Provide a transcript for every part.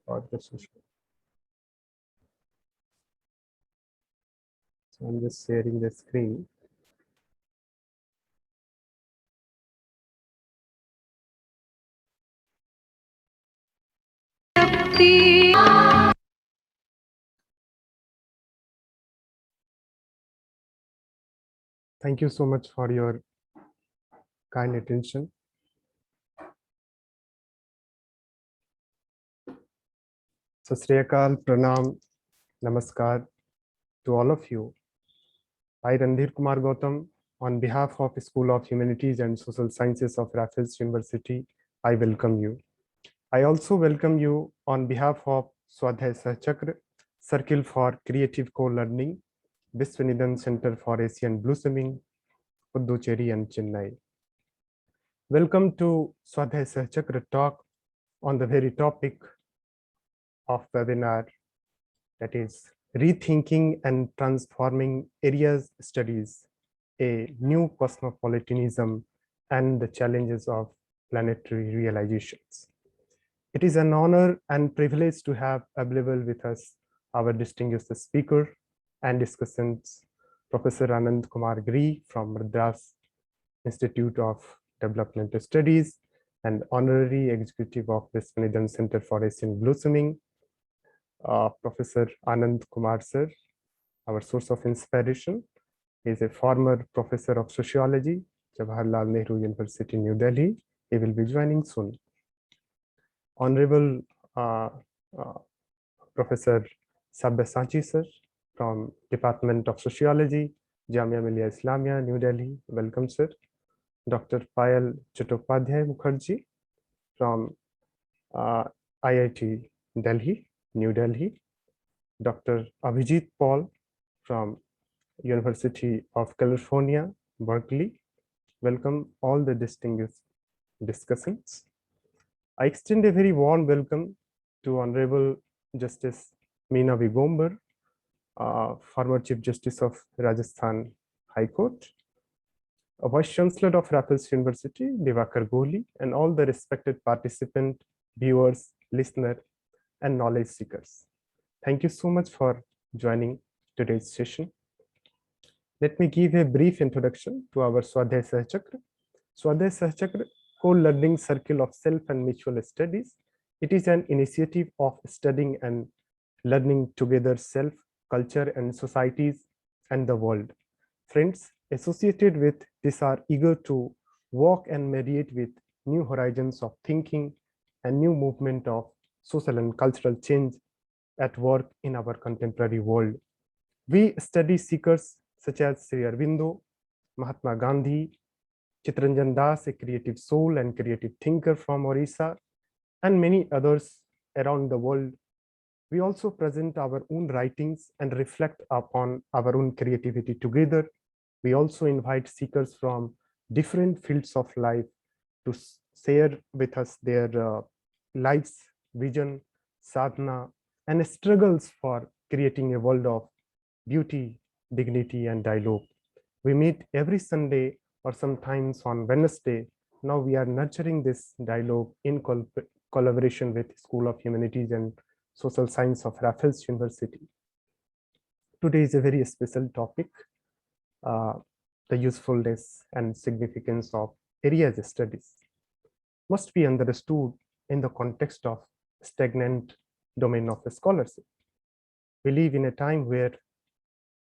for the session. So I'm just sharing the screen. Thank you so much for your kind attention. Sat Sri Akal, Pranam, Namaskar to all of you. I, Randhir Kumar Gautam, on behalf of School of Humanities and Social Sciences of Raffles University, I welcome you. I also welcome you on behalf of Swadhyay Sahachakra, Circle for Creative Co-Learning, Vishwaneedam Center for Asian Blossoming, Puducherry and Chennai. Welcome to Swadhyay Sahachakra talk on the very topic of webinar, that is Rethinking and Transforming Areas Studies, a New Cosmopolitanism and the Challenges of Planetary Realizations. It is an honor and privilege to have available with us our distinguished speaker and discussants, Professor Kumar Giri from Madras Institute of Development Studies and Honorary Executive of Vishwaneedam Center for Asian Blossoming, Professor Anand Kumar sir, our source of inspiration. He is a former professor of sociology, Jawaharlal Nehru University, New Delhi. He will be joining soon. Honorable Professor Savyasaachi sir from Department of Sociology, Jamia Milia Islamia, New Delhi. Welcome, sir. Dr. Payel Chattopadhyaya Mukherjee from IIT Delhi, New Delhi. Dr. Abhijeet Paul from University of California, Berkeley. Welcome all the distinguished discussants. I extend a very warm welcome to Honorable Justice Meena Vigombar, former Chief Justice of Rajasthan High Court, Vice Chancellor of Raffles University, Divakar Goli, and all the respected participants, viewers, listeners, and knowledge seekers. Thank you so much for joining today's session. Let me give a brief introduction to our Swadhyay Sahachakra. Swadhyay Sahachakra, co-learning circle of self and mutual studies. It is an initiative of studying and learning together self, culture, and societies and the world. Friends associated with this are eager to walk and mediate with new horizons of thinking and new movement of social and cultural change at work in our contemporary world. We study seekers such as Sri Aurobindo, Mahatma Gandhi, Chittaranjan Das, a creative soul and creative thinker from Orissa, and many others around the world. We also present our own writings and reflect upon our own creativity together. We also invite seekers from different fields of life to share with us their lives, vision, sadhana, and struggles for creating a world of beauty, dignity, and dialogue. We meet every Sunday or sometimes on Wednesday. Now we are nurturing this dialogue in collaboration with School of Humanities and Social Science of Raffles University. Today is a very special topic, the usefulness and significance of areas studies must be understood in the context of stagnant domain of scholarship. We live in a time where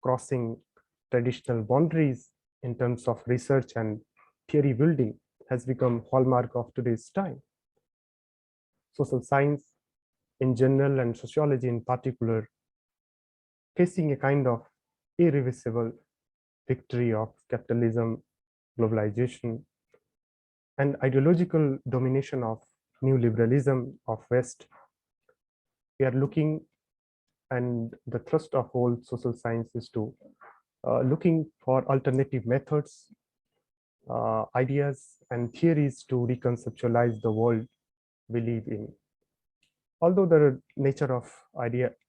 crossing traditional boundaries in terms of research and theory building has become hallmark of today's time. Social science in general and sociology in particular facing a kind of irreversible victory of capitalism, globalization, and ideological domination of neoliberalism of West. We are looking, and the thrust of whole social science is to looking for alternative methods, ideas, and theories to reconceptualize the world we live in. Although the nature of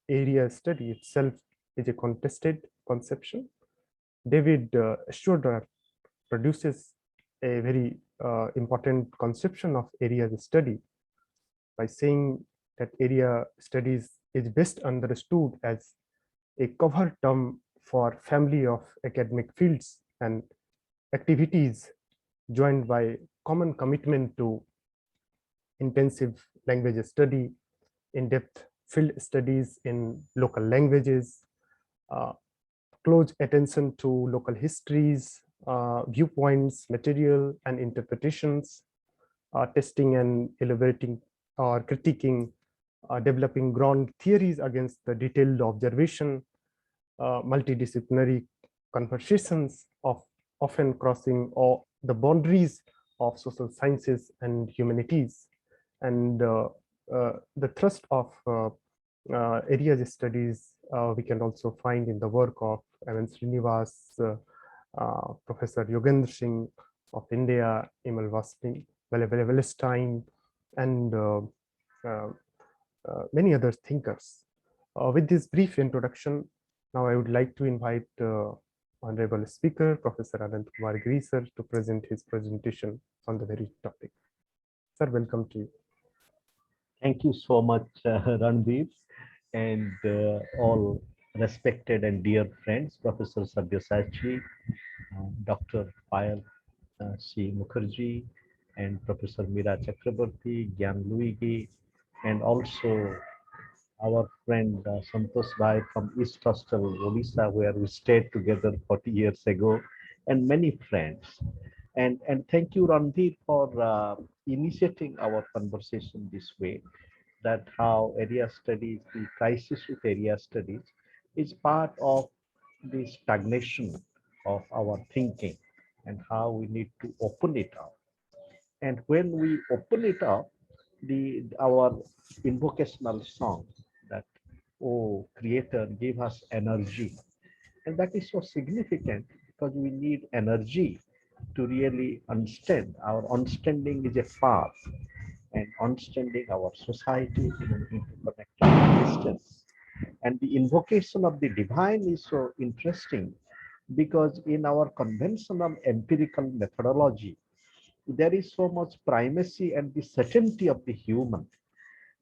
area study itself is a contested conception, David Schroeder produces a very important conception of area study by saying that area studies is best understood as a cover term for family of academic fields and activities joined by common commitment to intensive language study, in-depth field studies in local languages, uh, close attention to local histories, viewpoints, material, and interpretations, testing and elaborating or critiquing, developing ground theories against the detailed observation, multidisciplinary conversations of often crossing all the boundaries of social sciences and humanities. And the thrust of areas studies we can also find in the work of M.N. Srinivas, Professor Yogendra Singh of India, Emil Wallerstein, and many other thinkers. With this brief introduction, now I would like to invite Honorable Speaker, Professor Anand Kumar Giri, sir, to present his presentation on the very topic. Sir, welcome to you. Thank you so much, Randhir, and all respected and dear friends, Professor Savyasaachi, Dr. Payel, C. Mukherjee, and Professor Meera Chakraborty, Gyan Luigi, and also our friend Santosh Bhai from East Hostel, Odisha, where we stayed together 40 years ago, and many friends. And thank you, Randhir, for initiating our conversation this way, that how area studies, the crisis with area studies is part of the stagnation of our thinking and how we need to open it up. And when we open it up, our invocational song that, oh, Creator, give us energy. And that is so significant because we need energy to really understand. Our understanding is a path, and understanding our society in an interconnected existence. And the invocation of the divine is so interesting because in our conventional empirical methodology, there is so much primacy and the certainty of the human.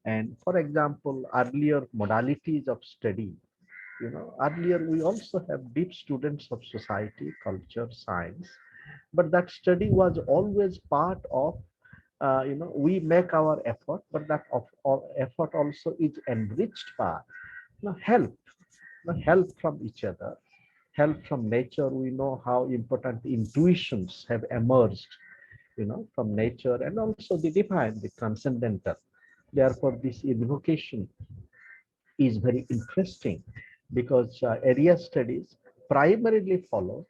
And for example, earlier modalities of study, earlier we also have deep students of society, culture, science, but that study was always part of, we make our effort, but that of effort also is enriched by help, help from each other, help from nature. We know how important intuitions have emerged, from nature, and also the divine, the transcendental. Therefore, this invocation is very interesting because area studies primarily follows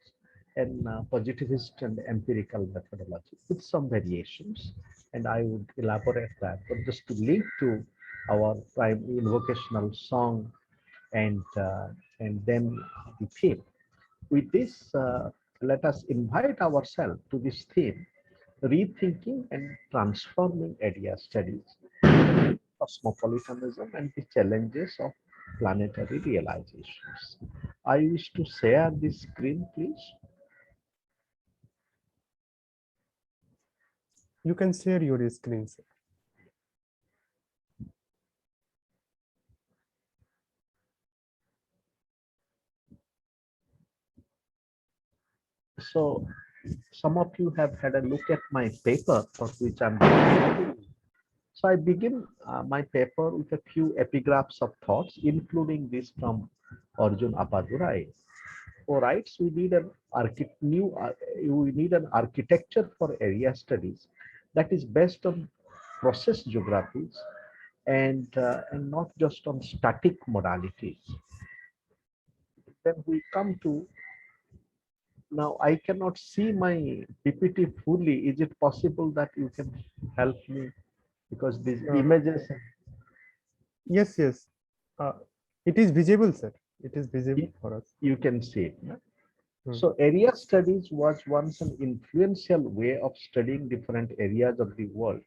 an positivist and empirical methodology with some variations, and I would elaborate that. But just to link to our prime invocational song and then the theme. With this, let us invite ourselves to this theme: rethinking and transforming area studies, cosmopolitanism, and the challenges of planetary realizations. I wish to share this screen, please. You can share your screen, sir. So some of you have had a look at my paper for which I'm So I begin my paper with a few epigraphs of thoughts, including this from Arjun Appadurai, who writes, we need an architecture for area studies that is based on process geographies and not just on static modalities. Then we come to, now I cannot see my PPT fully. Is it possible that you can help me? Because these images. Yes, yes. It is visible, sir. It is visible for us. You can see it. No? So area studies was once an influential way of studying different areas of the world,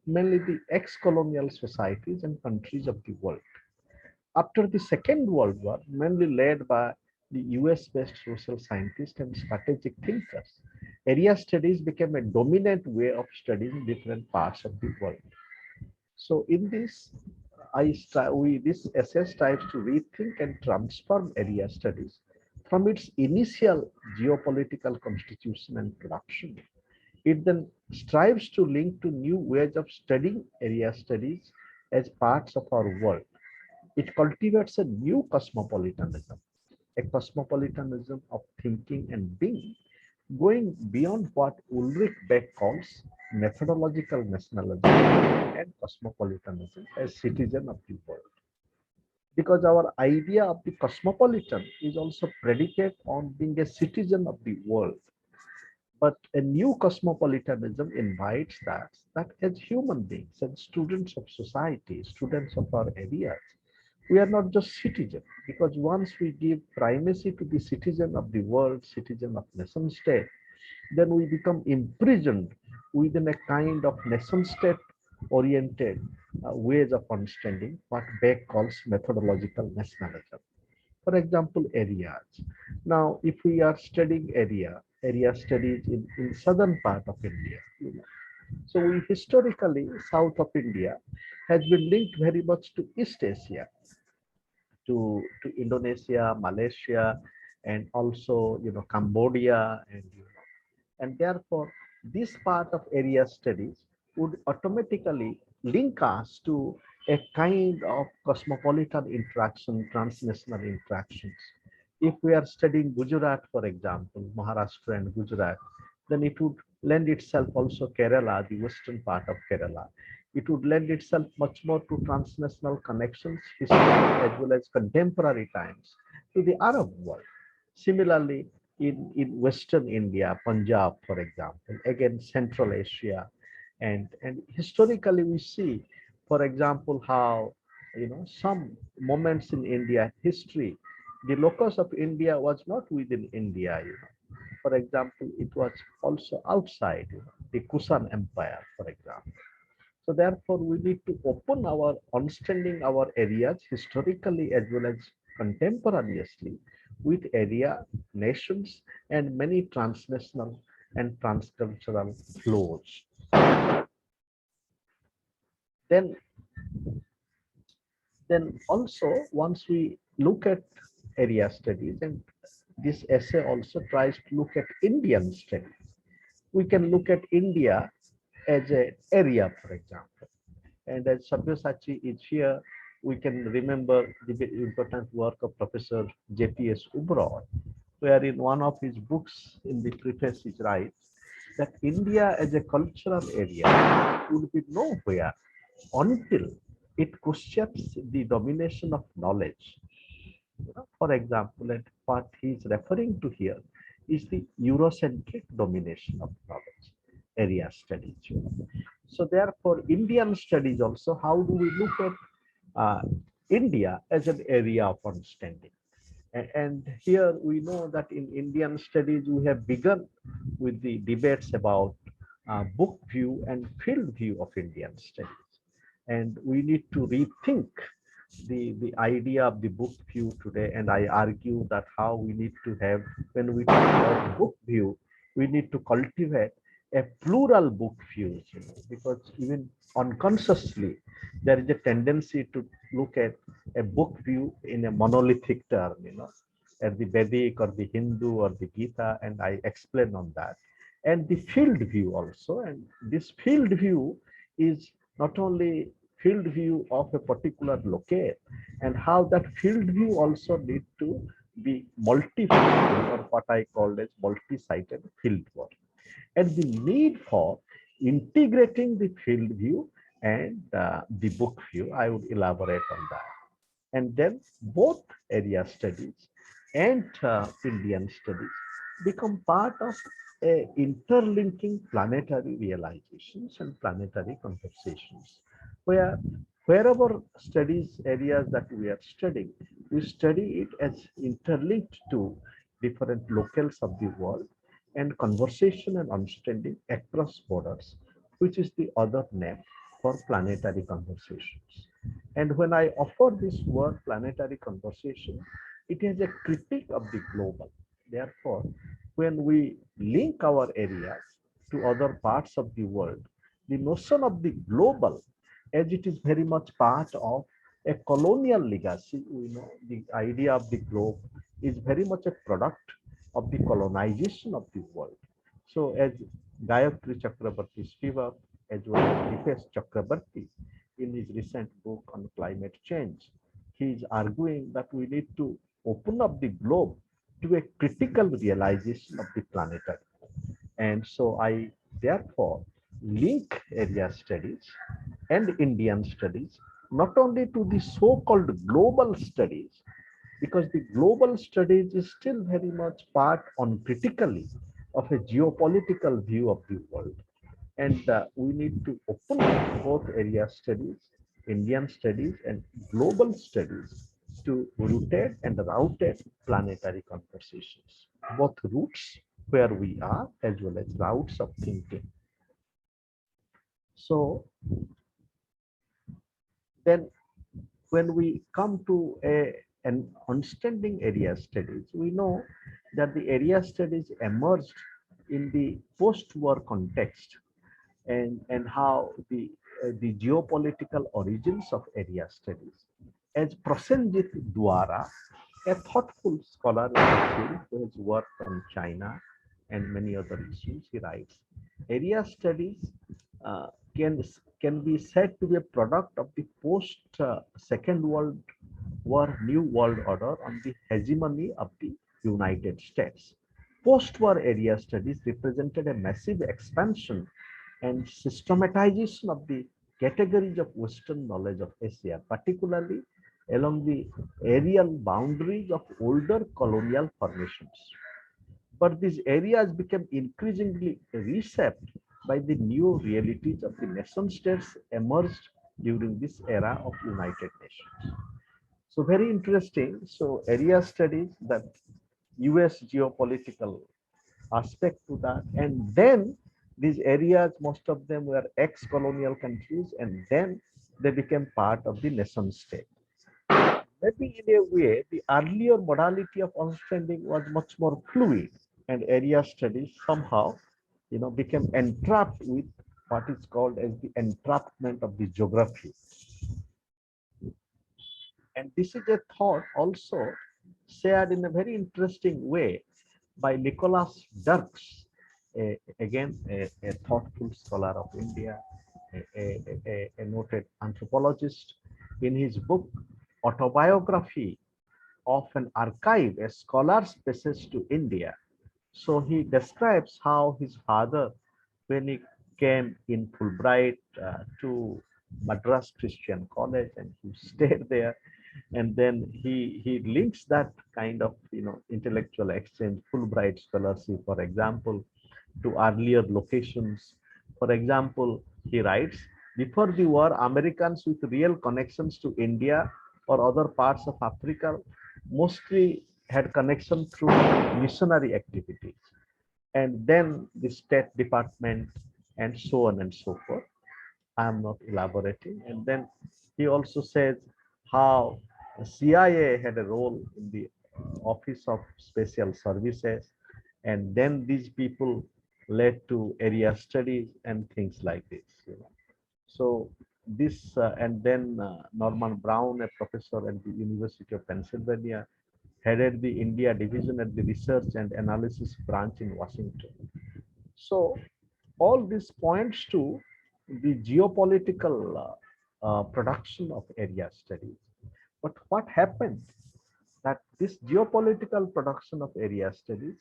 mainly the ex-colonial societies and countries of the world. After the Second World War, mainly led by the US-based social scientists and strategic thinkers, area studies became a dominant way of studying different parts of the world. So in this, this essay strives to rethink and transform area studies from its initial geopolitical constitution and production. It then strives to link to new ways of studying area studies as parts of our world. It cultivates a new cosmopolitanism, a cosmopolitanism of thinking and being, going beyond what Ulrich Beck calls methodological nationalism and cosmopolitanism as citizen of the world. Because our idea of the cosmopolitan is also predicated on being a citizen of the world. But a new cosmopolitanism invites that as human beings and students of society, students of our areas, we are not just citizens, because once we give primacy to the citizen of the world, citizen of nation state, then we become imprisoned within a kind of nation state oriented ways of understanding what Beck calls methodological nationalism. For example, areas. Now, if we are studying area studies in southern part of India, so we historically, south of India has been linked very much to East Asia, to Indonesia, Malaysia, and also Cambodia, and therefore this part of area studies would automatically link us to a kind of cosmopolitan interaction, transnational interactions. If we are studying Gujarat, for example, Maharashtra and Gujarat, then it would lend itself also Kerala, the western part of Kerala. It would lend itself much more to transnational connections, history, as well as contemporary times to the Arab world. Similarly, in Western India, Punjab, for example, again, Central Asia, and historically we see, for example, how some moments in India history, the locus of India was not within India. For example, it was also outside the Kusan Empire, for example. So therefore, we need to open our understanding our areas historically as well as contemporaneously with area, nations, and many transnational and transcultural flows. Then, then also once we look at area studies, and this essay also tries to look at Indian studies, we can look at India as an area, for example. And as Savyasaachi is here, we can remember the important work of Professor J.P.S. Ubrod, where in one of his books in the preface he writes that India as a cultural area would be nowhere until it questions the domination of knowledge. For example, and what he's referring to here is the Eurocentric domination of knowledge, area studies. So therefore, Indian studies also, how do we look at India as an area of understanding? And here we know that in Indian studies, we have begun with the debates about book view and field view of Indian studies. And we need to rethink the idea of the book view today. And I argue that how we need to have, when we talk about book view, we need to cultivate a plural book view, because even unconsciously, there is a tendency to look at a book view in a monolithic term, at the Vedic or the Hindu or the Gita, and I explain on that. And the field view also, and this field view is not only field view of a particular locale, and how that field view also need to be multi-field, or what I call as multi-sited field work, and the need for integrating the field view and the book view. I would elaborate on that. And then both area studies and Indian studies become part of a interlinking planetary realizations and planetary conversations, where wherever studies areas that we are studying, we study it as interlinked to different locales of the world and conversation and understanding across borders, which is the other name for planetary conversations. And when I offer this word planetary conversation, it is a critique of the global. Therefore, when we link our areas to other parts of the world, the notion of the global, as it is very much part of a colonial legacy. We know the idea of the globe is very much a product of the colonization of the world. So as Gayatri Chakrabarty Spivak, as well as Dipesh Chakrabarty, in his recent book on climate change, he is arguing that we need to open up the globe to a critical realization of the planetary. And so I therefore link area studies and Indian studies not only to the so-called global studies, because the global studies is still very much part uncritically of a geopolitical view of the world. And we need to open up both area studies, Indian studies, and global studies to rooted and routed planetary conversations, both roots where we are as well as routes of thinking. So then when we come to an understanding area studies, we know that the area studies emerged in the post-war context, and how the geopolitical origins of area studies. As Prosenjit Dwara, a thoughtful scholar in the field who has worked on China and many other issues, he writes, area studies uh, can, can be said to be a product of the post Second World War New World Order on the hegemony of the United States. Post-war area studies represented a massive expansion and systematization of the categories of Western knowledge of Asia, particularly along the areal boundaries of older colonial formations. But these areas became increasingly reshaped by the new realities of the nation states emerged during this era of United Nations. So very interesting. So area studies, that US geopolitical aspect to that. And then these areas, most of them were ex-colonial countries, and then they became part of the nation state. Maybe in a way, the earlier modality of understanding was much more fluid, and area studies somehow, became entrapped with what is called as the entrapment of the geography. And this is a thought also shared in a very interesting way by Nicholas Dirks, again a thoughtful scholar of India, a noted anthropologist. In his book, Autobiography of an Archive, a scholar's passage to India. So he describes how his father, when he came in Fulbright to Madras Christian College, and he stayed there, and then he links that kind of intellectual exchange, Fulbright scholarship, for example, to earlier locations. For example, he writes, before the war, Americans with real connections to India or other parts of Africa mostly had connection through missionary activities, and then the State Department, and so on and so forth. I am not elaborating. And then he also says how CIA had a role in the Office of Special Services, and then these people led to area studies and things like this. So this, and then Norman Brown, a professor at the University of Pennsylvania, headed the India division at the Research and Analysis branch in Washington. So all this points to the geopolitical production of area studies. But what happened that this geopolitical production of area studies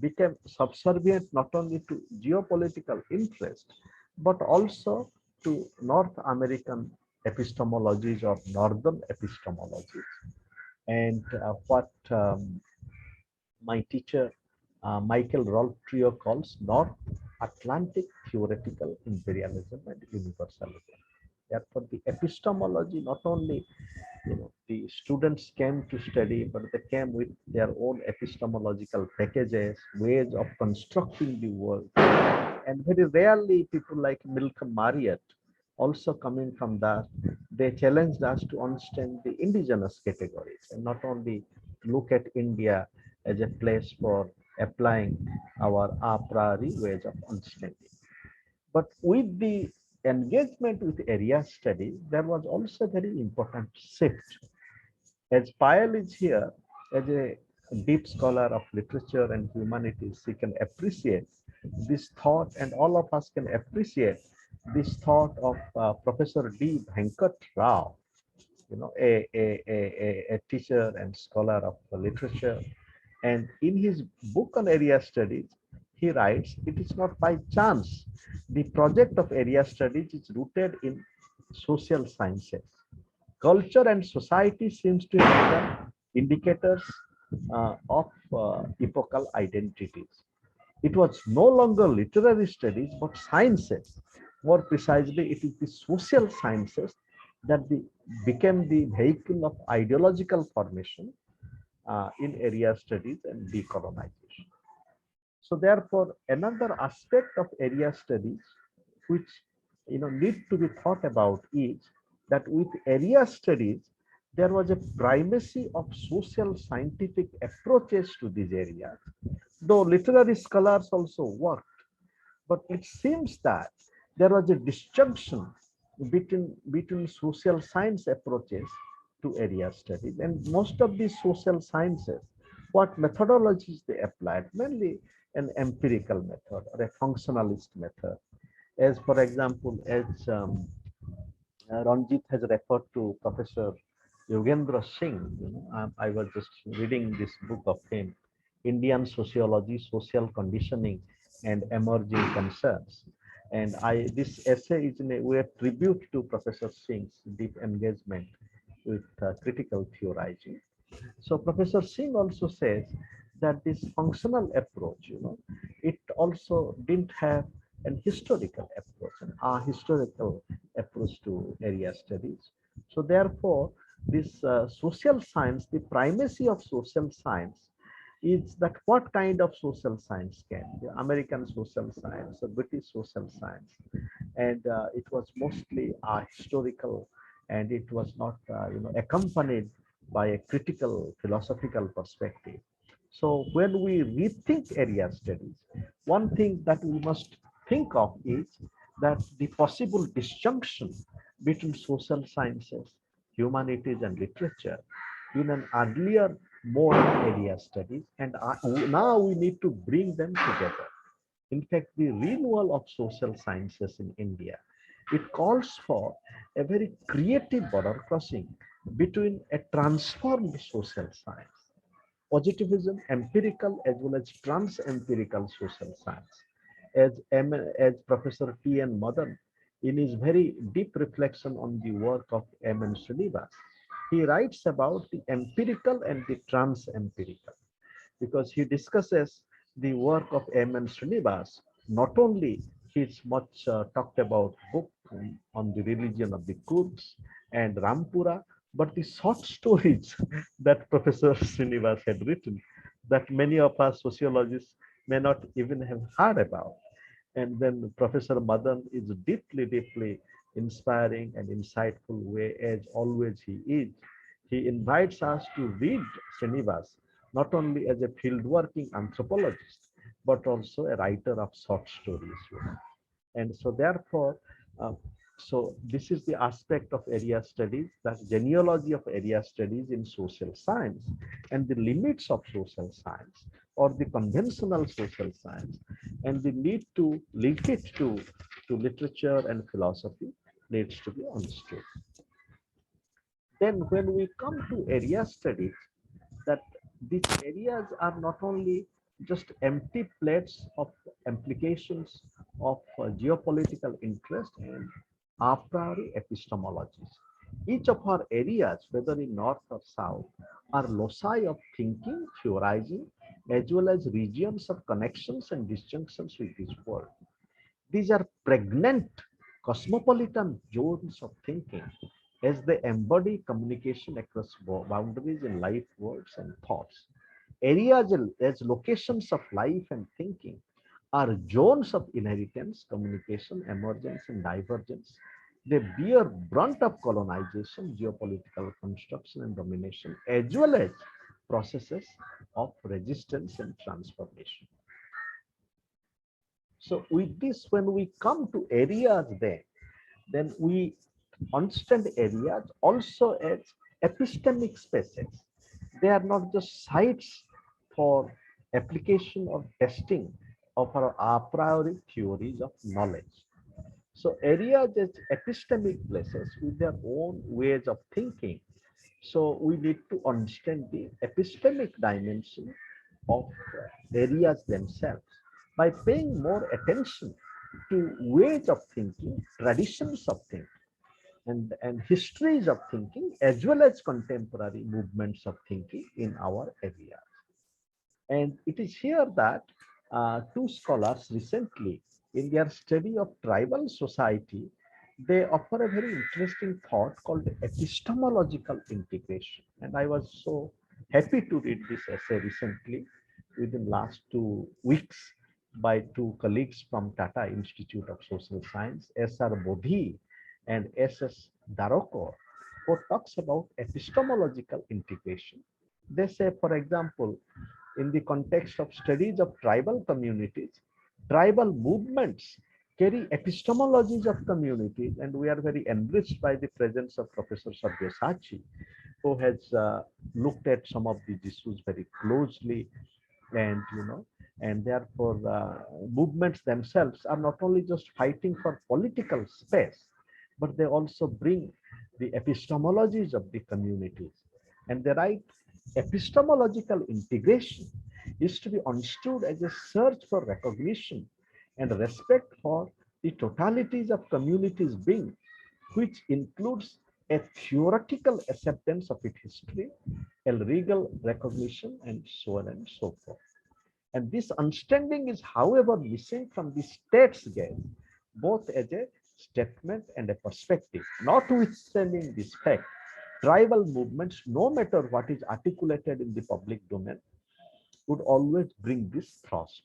became subservient not only to geopolitical interest, but also to North American epistemologies or Northern epistemologies. And what my teacher, Michael Rolfe Trio, calls North Atlantic theoretical imperialism and universalism. Therefore, the epistemology, not only the students came to study, but they came with their own epistemological packages, ways of constructing the world. And very rarely people like Malcolm Marriott, also coming from that, they challenged us to understand the indigenous categories and not only look at India as a place for applying our a priori ways of understanding. But with the engagement with area studies, there was also a very important shift. As Payel is here, as a deep scholar of literature and humanities, he can appreciate this thought, and all of us can appreciate this thought of Professor D. Venkat Rao, a teacher and scholar of literature. And in his book on area studies, he writes, it is not by chance. The project of area studies is rooted in social sciences. Culture and society seems to have become indicators of epochal identities. It was no longer literary studies, but sciences. More precisely, it is the social sciences that became the vehicle of ideological formation in area studies and decolonization. So therefore, another aspect of area studies which need to be thought about is that with area studies, there was a primacy of social scientific approaches to these areas, though literary scholars also worked. But it seems that there was a disjunction between social science approaches to area studies, and most of these social sciences, what methodologies they applied, mainly an empirical method or a functionalist method. As for example, as Ranjit has referred to Professor Yogendra Singh, I was just reading this book of him, Indian Sociology, Social Conditioning and Emerging Concerns. And this essay is in a way tribute to Professor Singh's deep engagement with critical theorizing. So Professor Singh also says that this functional approach, it also didn't have an historical approach, a historical approach to area studies. So therefore, this social science, the primacy of social science is that what kind of social science can, the American social science or British social science, and it was mostly historical, and it was not accompanied by a critical philosophical perspective. So when we rethink area studies, one thing that we must think of is that the possible disjunction between social sciences, humanities, and literature in an earlier mode of area studies, and now we need to bring them together. In fact, the renewal of social sciences in India, it calls for a very creative border crossing between a transformed social science, positivism, empirical as well as trans-empirical social science. As Professor T.N. Madan, in his very deep reflection on the work of M.N. Srinivas, he writes about the empirical and the trans-empirical, because he discusses the work of M.N. Srinivas, not only his much talked about book on the religion of the Kurds and Rampura, but the short stories that Professor Srinivas had written that many of us sociologists may not even have heard about. And then Professor Madan is deeply, deeply inspiring and insightful way, as always he is. He invites us to read Srinivas not only as a field-working anthropologist, but also a writer of short stories. And so therefore, uh, so this is the aspect of area studies, that genealogy of area studies in social science, and the limits of social science or the conventional social science, and the need to link it to literature and philosophy needs to be understood. Then when we come to area studies, that these areas are not only just empty plates of implications of geopolitical interest and a priori epistemologies. Each of our areas, whether in north or south, are loci of thinking, theorizing, as well as regions of connections and disjunctions with this world. These are pregnant cosmopolitan zones of thinking, as they embody communication across boundaries in life, words, and thoughts. Areas as locations of life and thinking are zones of inheritance, communication, emergence, and divergence. They bear brunt of colonization, geopolitical construction, and domination, as well as processes of resistance and transformation. So with this, when we come to areas then, Then we understand areas also as epistemic spaces. They are not just sites for application or testing of our a priori theories of knowledge. So areas as epistemic places with their own ways of thinking. So we need to understand the epistemic dimension of areas themselves by paying more attention to ways of thinking, traditions of thinking, and histories of thinking, as well as contemporary movements of thinking in our area. And it is here that two scholars recently, in their study of tribal society, they offer a very interesting thought called epistemological integration. And I was so happy to read this essay recently within last 2 weeks by two colleagues from Tata Institute of Social Science, S.R. Bodhi and S.S. Daroko, who talks about epistemological integration. They say, for example, in the context of studies of tribal communities, tribal movements carry epistemologies of communities, and we are very enriched by the presence of Professor Savyasaachi, who has looked at some of these issues very closely, and and therefore movements themselves are not only just fighting for political space, but they also bring the epistemologies of the communities, and they write epistemological integration is to be understood as a search for recognition and respect for the totalities of communities being, which includes a theoretical acceptance of its history, a legal recognition, and so on and so forth. And this understanding is, however, missing from the state's gaze, both as a statement and a perspective. Notwithstanding this fact, tribal movements, no matter what is articulated in the public domain, would always bring this thrust.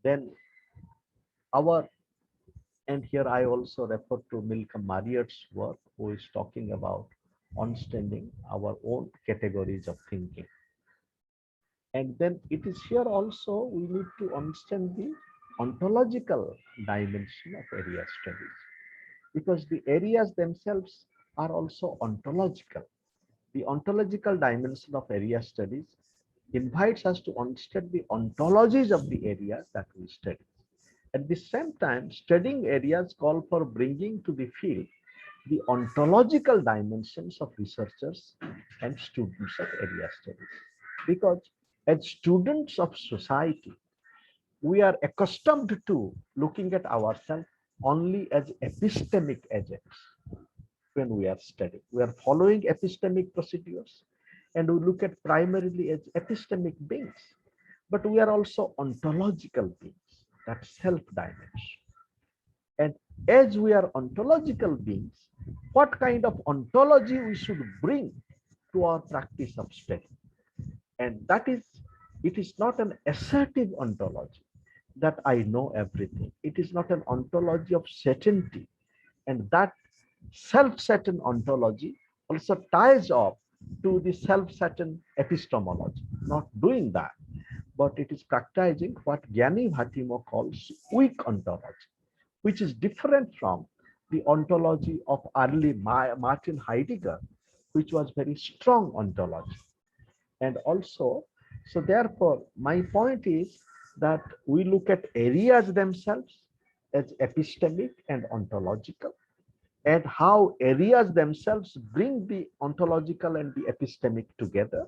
Then and here I also refer to Milcom Marriott's work, who is talking about understanding our own categories of thinking. And then it is here also we need to understand the ontological dimension of area studies, because the areas themselves are also ontological. The ontological dimension of area studies invites us to understand the ontologies of the areas that we study. At the same time, studying areas call for bringing to the field the ontological dimensions of researchers and students of area studies. Because as students of society, we are accustomed to looking at ourselves only as epistemic agents. When we are studying, we are following epistemic procedures, and we look at primarily as epistemic beings, but we are also ontological beings, that self dimension. And as we are ontological beings, what kind of ontology we should bring to our practice of study? And that is, it is not an assertive ontology that I know everything. It is not an ontology of certainty, and that self-certain ontology also ties up to the self-certain epistemology. Not doing that, but it is practicing what Gyani Bhatimo calls weak ontology, which is different from the ontology of early Martin Heidegger, which was very strong ontology. And also, so therefore, my point is that we look at areas themselves as epistemic and ontological, and how areas themselves bring the ontological and the epistemic together.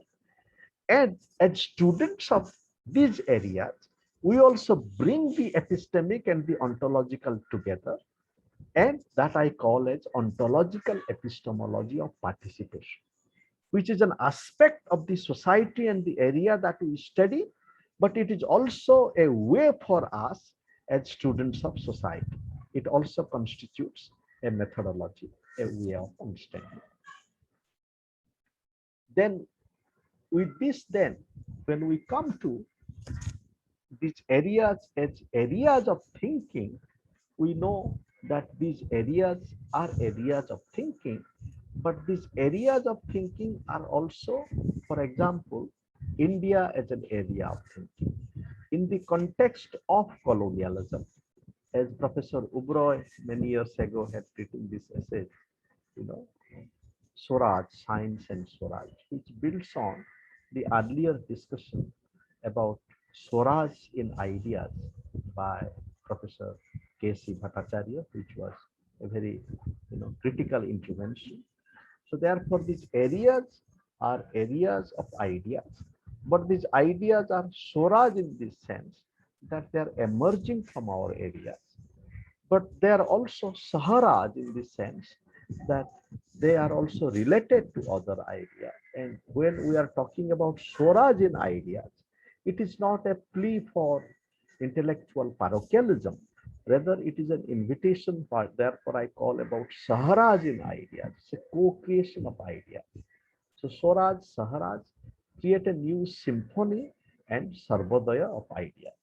And as students of these areas, we also bring the epistemic and the ontological together, and that I call as ontological epistemology of participation, which is an aspect of the society and the area that we study, but it is also a way for us as students of society. It also constitutes a methodology, a way of understanding. Then with this, then when we come to these areas as areas of thinking, we know that these areas are areas of thinking, but these areas of thinking are also, for example, India as an area of thinking. in the context of colonialism, as Professor Ubroy many years ago had written this essay, you know, Swaraj, Science and Swaraj, which builds on the earlier discussion about Swaraj in Ideas by Professor K.C. Bhattacharya, which was a very critical intervention. So therefore, these areas are areas of ideas, but these ideas are Swaraj in this sense that they are emerging from our areas. But they are also Saharaj in the sense that they are also related to other ideas. And when we are talking about Swaraj in ideas, it is not a plea for intellectual parochialism. Rather, it is an invitation for, therefore, I call about Saharaj in ideas. It's a co-creation of ideas. So Swaraj, Saharaj create a new symphony and Sarvodaya of ideas.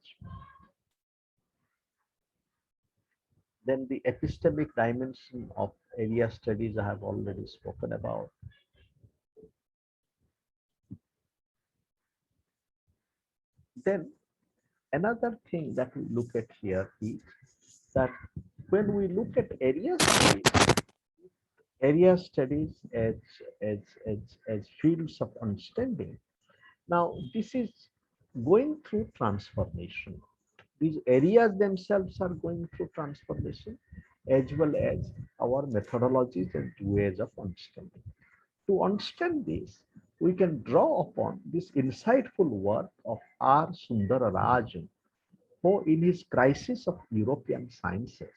Then the epistemic dimension of area studies I have already spoken about. Then another thing that we look at here is that when we look at area studies as fields of understanding, now this is going through transformation. These areas themselves are going through transformation, as well as our methodologies and ways of understanding. To understand this, we can draw upon this insightful work of R. Sundararajan, who in his Crisis of European Sciences,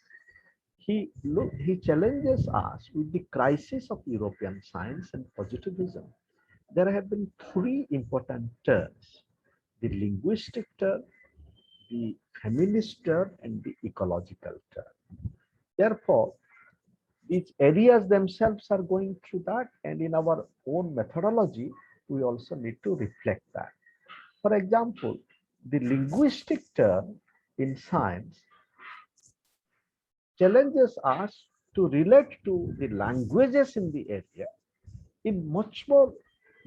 he challenges us with the crisis of European science and positivism. There have been three important terms: the linguistic turn, the feminist turn, and the ecological turn. Therefore, these areas themselves are going through that, and in our own methodology, we also need to reflect that. For example, the linguistic turn in science challenges us to relate to the languages in the area in much more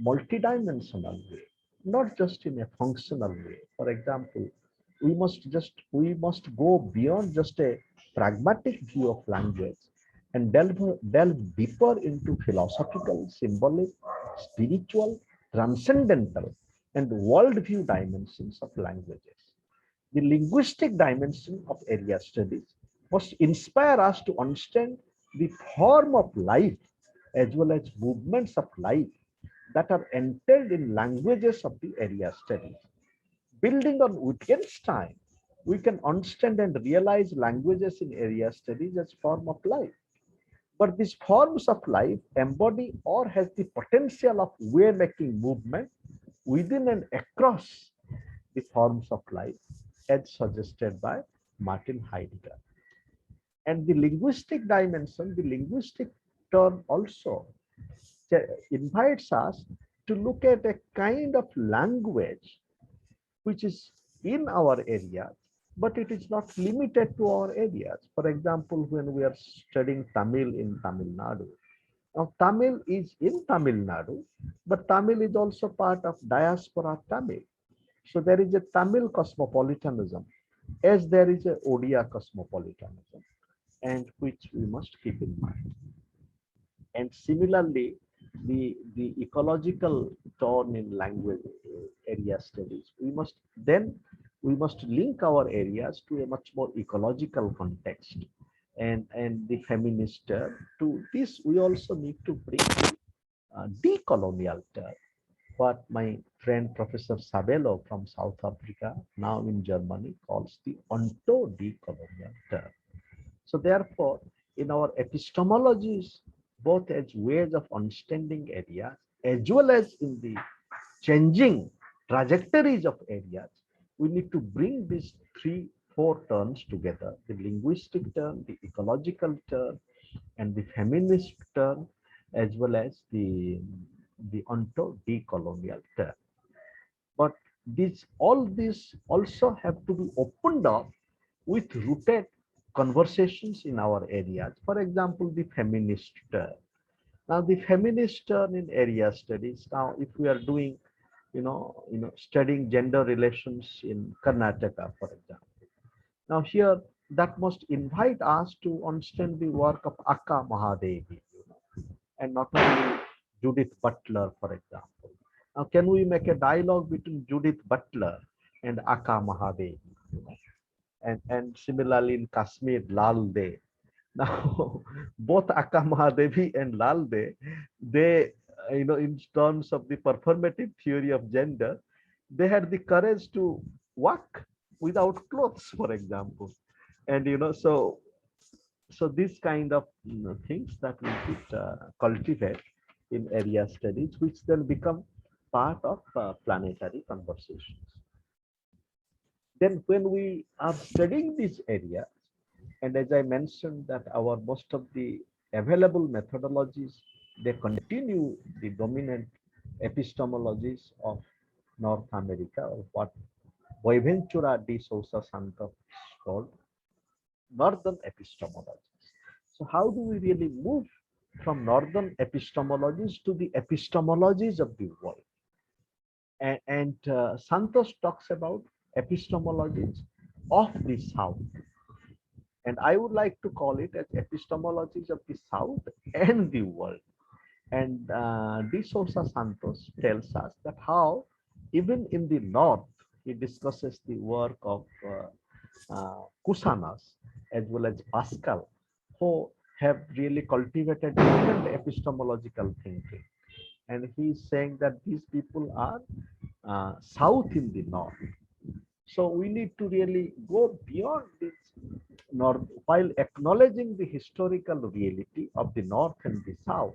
multidimensional way, not just in a functional way. For example, we must go beyond just a pragmatic view of language and delve deeper into philosophical, symbolic, spiritual, transcendental, and worldview dimensions of languages. The linguistic dimension of area studies must inspire us to understand the form of life as well as movements of life that are entered in languages of the area studies. Building on Wittgenstein, we can understand and realize languages in area studies as form of life. But these forms of life embody or has the potential of way-making movement within and across the forms of life, as suggested by Martin Heidegger. And the linguistic dimension, the linguistic turn also invites us to look at a kind of language which is in our area, but it is not limited to our areas. For example, when we are studying Tamil in Tamil Nadu, now Tamil is in Tamil Nadu, but Tamil is also part of diaspora Tamil. So there is a Tamil cosmopolitanism, as there is a Odia cosmopolitanism, and which we must keep in mind. And similarly, the ecological tone in language area studies, we must link our areas to a much more ecological context, and the feminist to this we also need to bring decolonial term, what my friend Professor Sabelo from South Africa, now in Germany, calls the onto-decolonial term. So therefore, in our epistemologies, both as ways of understanding areas, as well as in the changing trajectories of areas, we need to bring these four terms together: the linguistic term, the ecological term, and the feminist term, as well as the onto-decolonial term. But all these also have to be opened up with rooted conversations in our areas. For example, the feminist turn. Now, the feminist turn in area studies. Now, if we are doing studying gender relations in Karnataka, for example. Now here, that must invite us to understand the work of Akka Mahadevi, and not only Judith Butler, for example. Now, can we make a dialogue between Judith Butler and Akka Mahadevi? And similarly in Kashmir, Lal De. Now, both Akka Mahadevi and Lal De, they, in terms of the performative theory of gender, they had the courage to walk without clothes, for example. And, so this kind of things that we should cultivate in area studies, which then become part of planetary conversations. Then when we are studying this area, and as I mentioned that our most of the available methodologies, they continue the dominant epistemologies of North America, or what Boaventura de Sousa Santos called northern epistemologies. So how do we really move from northern epistemologies to the epistemologies of the world? And Santos talks about epistemologies of the South. And I would like to call it as epistemologies of the South and the world. And De Sousa Santos tells us that how even in the North, he discusses the work of Cusanas as well as Pascal, who have really cultivated different epistemological thinking. And he's saying that these people are South in the North. So we need to really go beyond this North, while acknowledging the historical reality of the North and the South.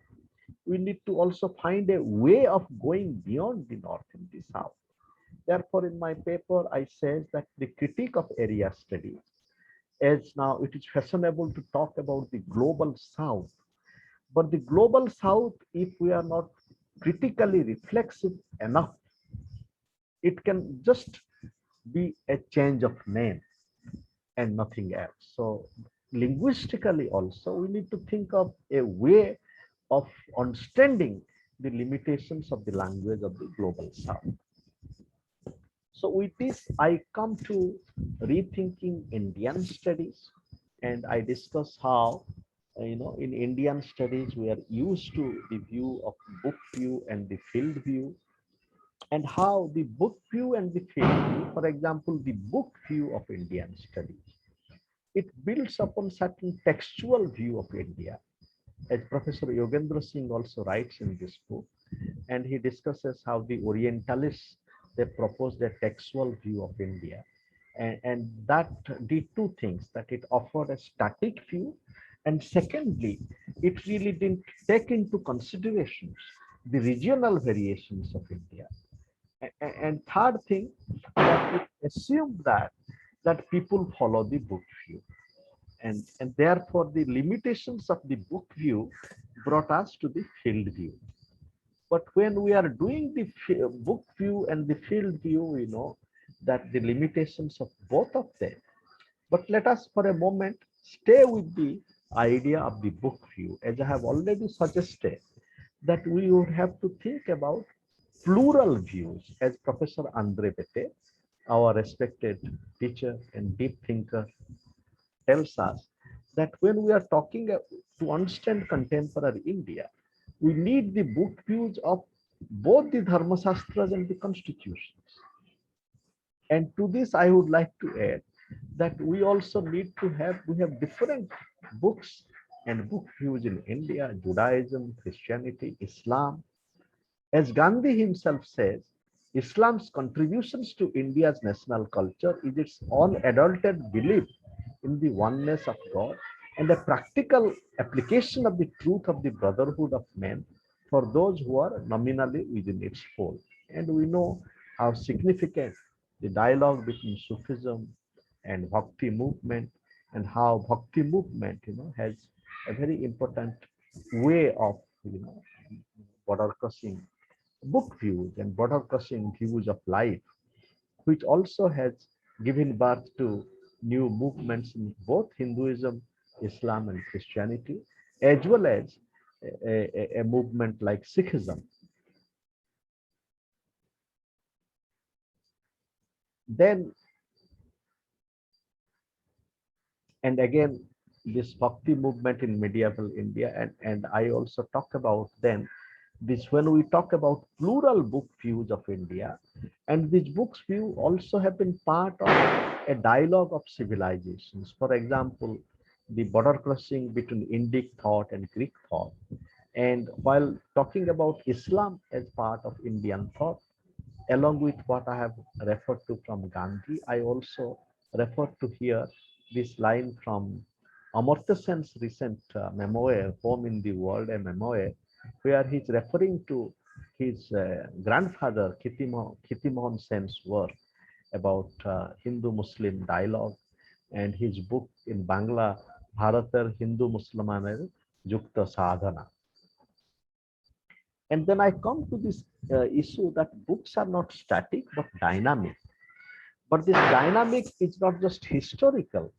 We need to also find a way of going beyond the North and the South. Therefore, in my paper, I says that the critique of area studies, as now it is fashionable to talk about the global South, but the global South, if we are not critically reflexive enough, it can just be a change of name and nothing else. So linguistically also, we need to think of a way of understanding the limitations of the language of the global South. So with this, I come to rethinking Indian studies, and I discuss how, in Indian studies, we are used to the view of book view and the field view, and how the book view and the field view, for example, the book view of Indian studies, it builds upon certain textual view of India, as Professor Yogendra Singh also writes in this book, and he discusses how the Orientalists, they proposed a textual view of India, and that did two things: that it offered a static view, and secondly, it really didn't take into considerations the regional variations of India. And third thing, that it assumed that people follow the book view. And therefore, the limitations of the book view brought us to the field view. But when we are doing the book view and the field view, we know that the limitations of both of them. But let us for a moment stay with the idea of the book view. As I have already suggested, that we would have to think about plural views, as Professor Andre Bete, our respected teacher and deep thinker, tells us that when we are talking to understand contemporary India, we need the book views of both the Dharmasastras and the constitutions. And to this, I would like to add that we also need to we have different books and book views in India: Judaism, Christianity, Islam. As Gandhi himself says, Islam's contributions to India's national culture is its unadulterated belief in the oneness of God and a practical application of the truth of the brotherhood of men for those who are nominally within its fold. And we know how significant the dialogue between Sufism and Bhakti movement, and how Bhakti movement, has a very important way of, border crossing book views and border crossing views of life, which also has given birth to new movements in both Hinduism, Islam, and Christianity, as well as a movement like Sikhism. Then, and again, this Bhakti movement in medieval India, and I also talk about then this when we talk about plural book views of India, and these books view also have been part of a dialogue of civilizations. For example, the border crossing between Indic thought and Greek thought. And while talking about Islam as part of Indian thought, along with what I have referred to from Gandhi, I also refer to here this line from Amartya Sen's recent memoir, Home in the World, a memoir, where he's referring to his grandfather, Kiti Mohan Sen's work about Hindu-Muslim dialogue, and his book in Bangla, Bharatar Hindu Muslimaner Yukta Sadhana. And then I come to this issue that books are not static but dynamic. But this dynamic is not just historical,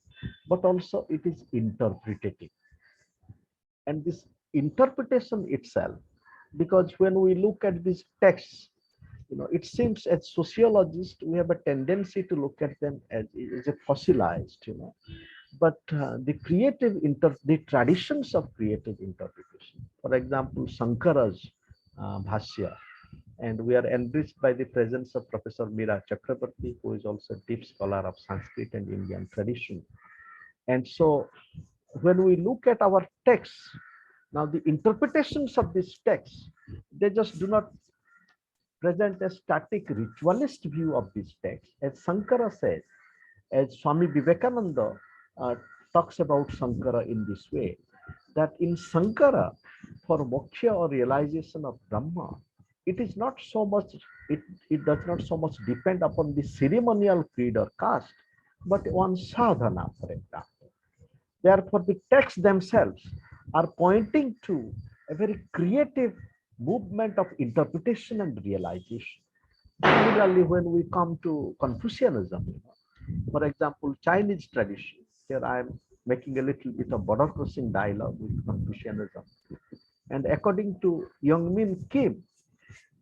but also it is interpretative. And this interpretation itself, because when we look at these texts, it seems as sociologists, we have a tendency to look at them as a fossilized, but the traditions of creative interpretation. For example, Sankara's Bhashya, and we are enriched by the presence of Professor Meera Chakrabarti, who is also a deep scholar of Sanskrit and Indian tradition. And so when we look at our texts, now the interpretations of these texts, they just do not present a static ritualist view of these texts. As Sankara says, as Swami Vivekananda talks about Sankara in this way, that in Sankara, for moksha or realization of Brahma, it is not so much, it does not so much depend upon the ceremonial creed or caste, but on sadhana, for example. Therefore, the texts themselves are pointing to a very creative movement of interpretation and realization. Similarly, when we come to Confucianism, for example, Chinese tradition, here I am making a little bit of border crossing dialogue with Confucianism. And according to Youngmin Kim,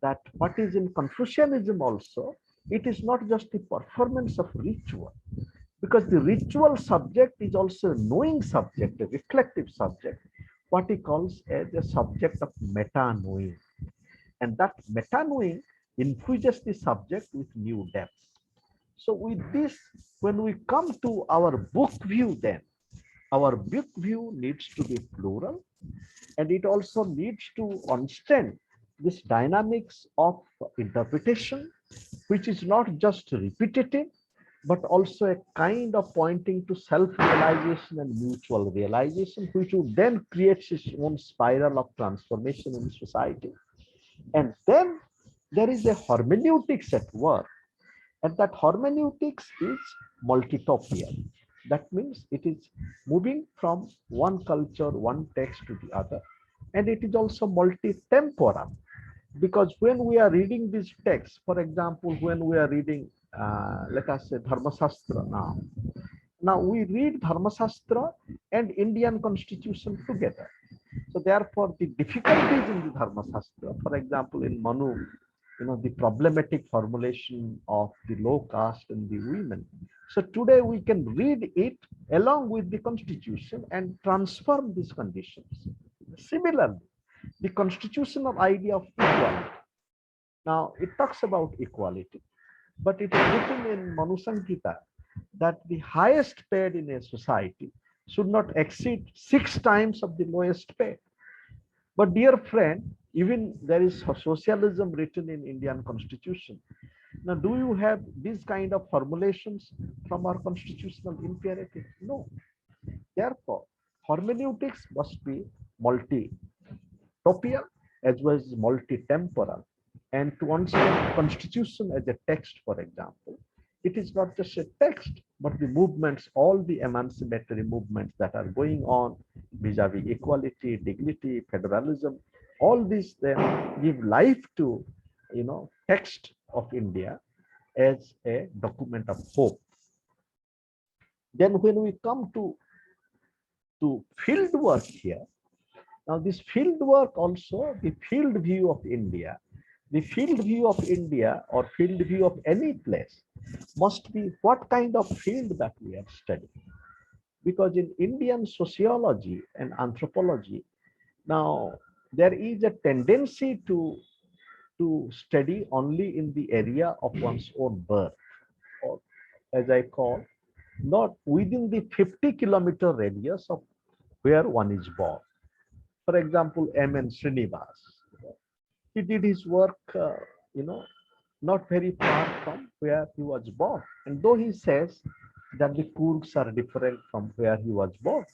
that what is in Confucianism also, it is not just the performance of ritual, because the ritual subject is also a knowing subject, a reflective subject, what he calls as a subject of meta-knowing. And that meta-knowing infuses the subject with new depths. So with this, when we come to our book view then, our book view needs to be plural, and it also needs to understand this dynamics of interpretation, which is not just repetitive, but also a kind of pointing to self-realization and mutual realization, which will then create its own spiral of transformation in society. And then there is a hermeneutics at work, and that hermeneutics is multitopian. That means it is moving from one culture, one text to the other, and it is also multi-temporal. Because when we are reading these texts, for example, when we are reading, let us say, Dharmasastra now we read Dharmasastra and Indian Constitution together. So therefore, the difficulties in the Dharmasastra, for example, in Manu, the problematic formulation of the low caste and the women. So today we can read it along with the Constitution and transform these conditions. Similarly, the constitutional idea of equality. Now, it talks about equality, but it is written in Manu Sankita that the highest paid in a society should not exceed 6 times of the lowest paid. But dear friend, even there is socialism written in Indian Constitution. Now, do you have these kind of formulations from our constitutional imperative? No. Therefore, hermeneutics must be multi-topial as well as multi-temporal. And to understand Constitution as a text, for example, it is not just a text, but the movements, all the emancipatory movements that are going on vis-a-vis equality, dignity, federalism, all these then give life to, text of India as a document of hope. Then when we come to field work here, now this field work also, the field view of India, The field view of India or field view of any place must be what kind of field that we are studying. Because in Indian sociology and anthropology, now there is a tendency to study only in the area of one's own birth, or as I call, not within the 50-kilometer radius of where one is born. For example, M.N. Srinivas, he did his work, you know, not very far from where he was born. And though he says that the Kurgs are different from where he was born,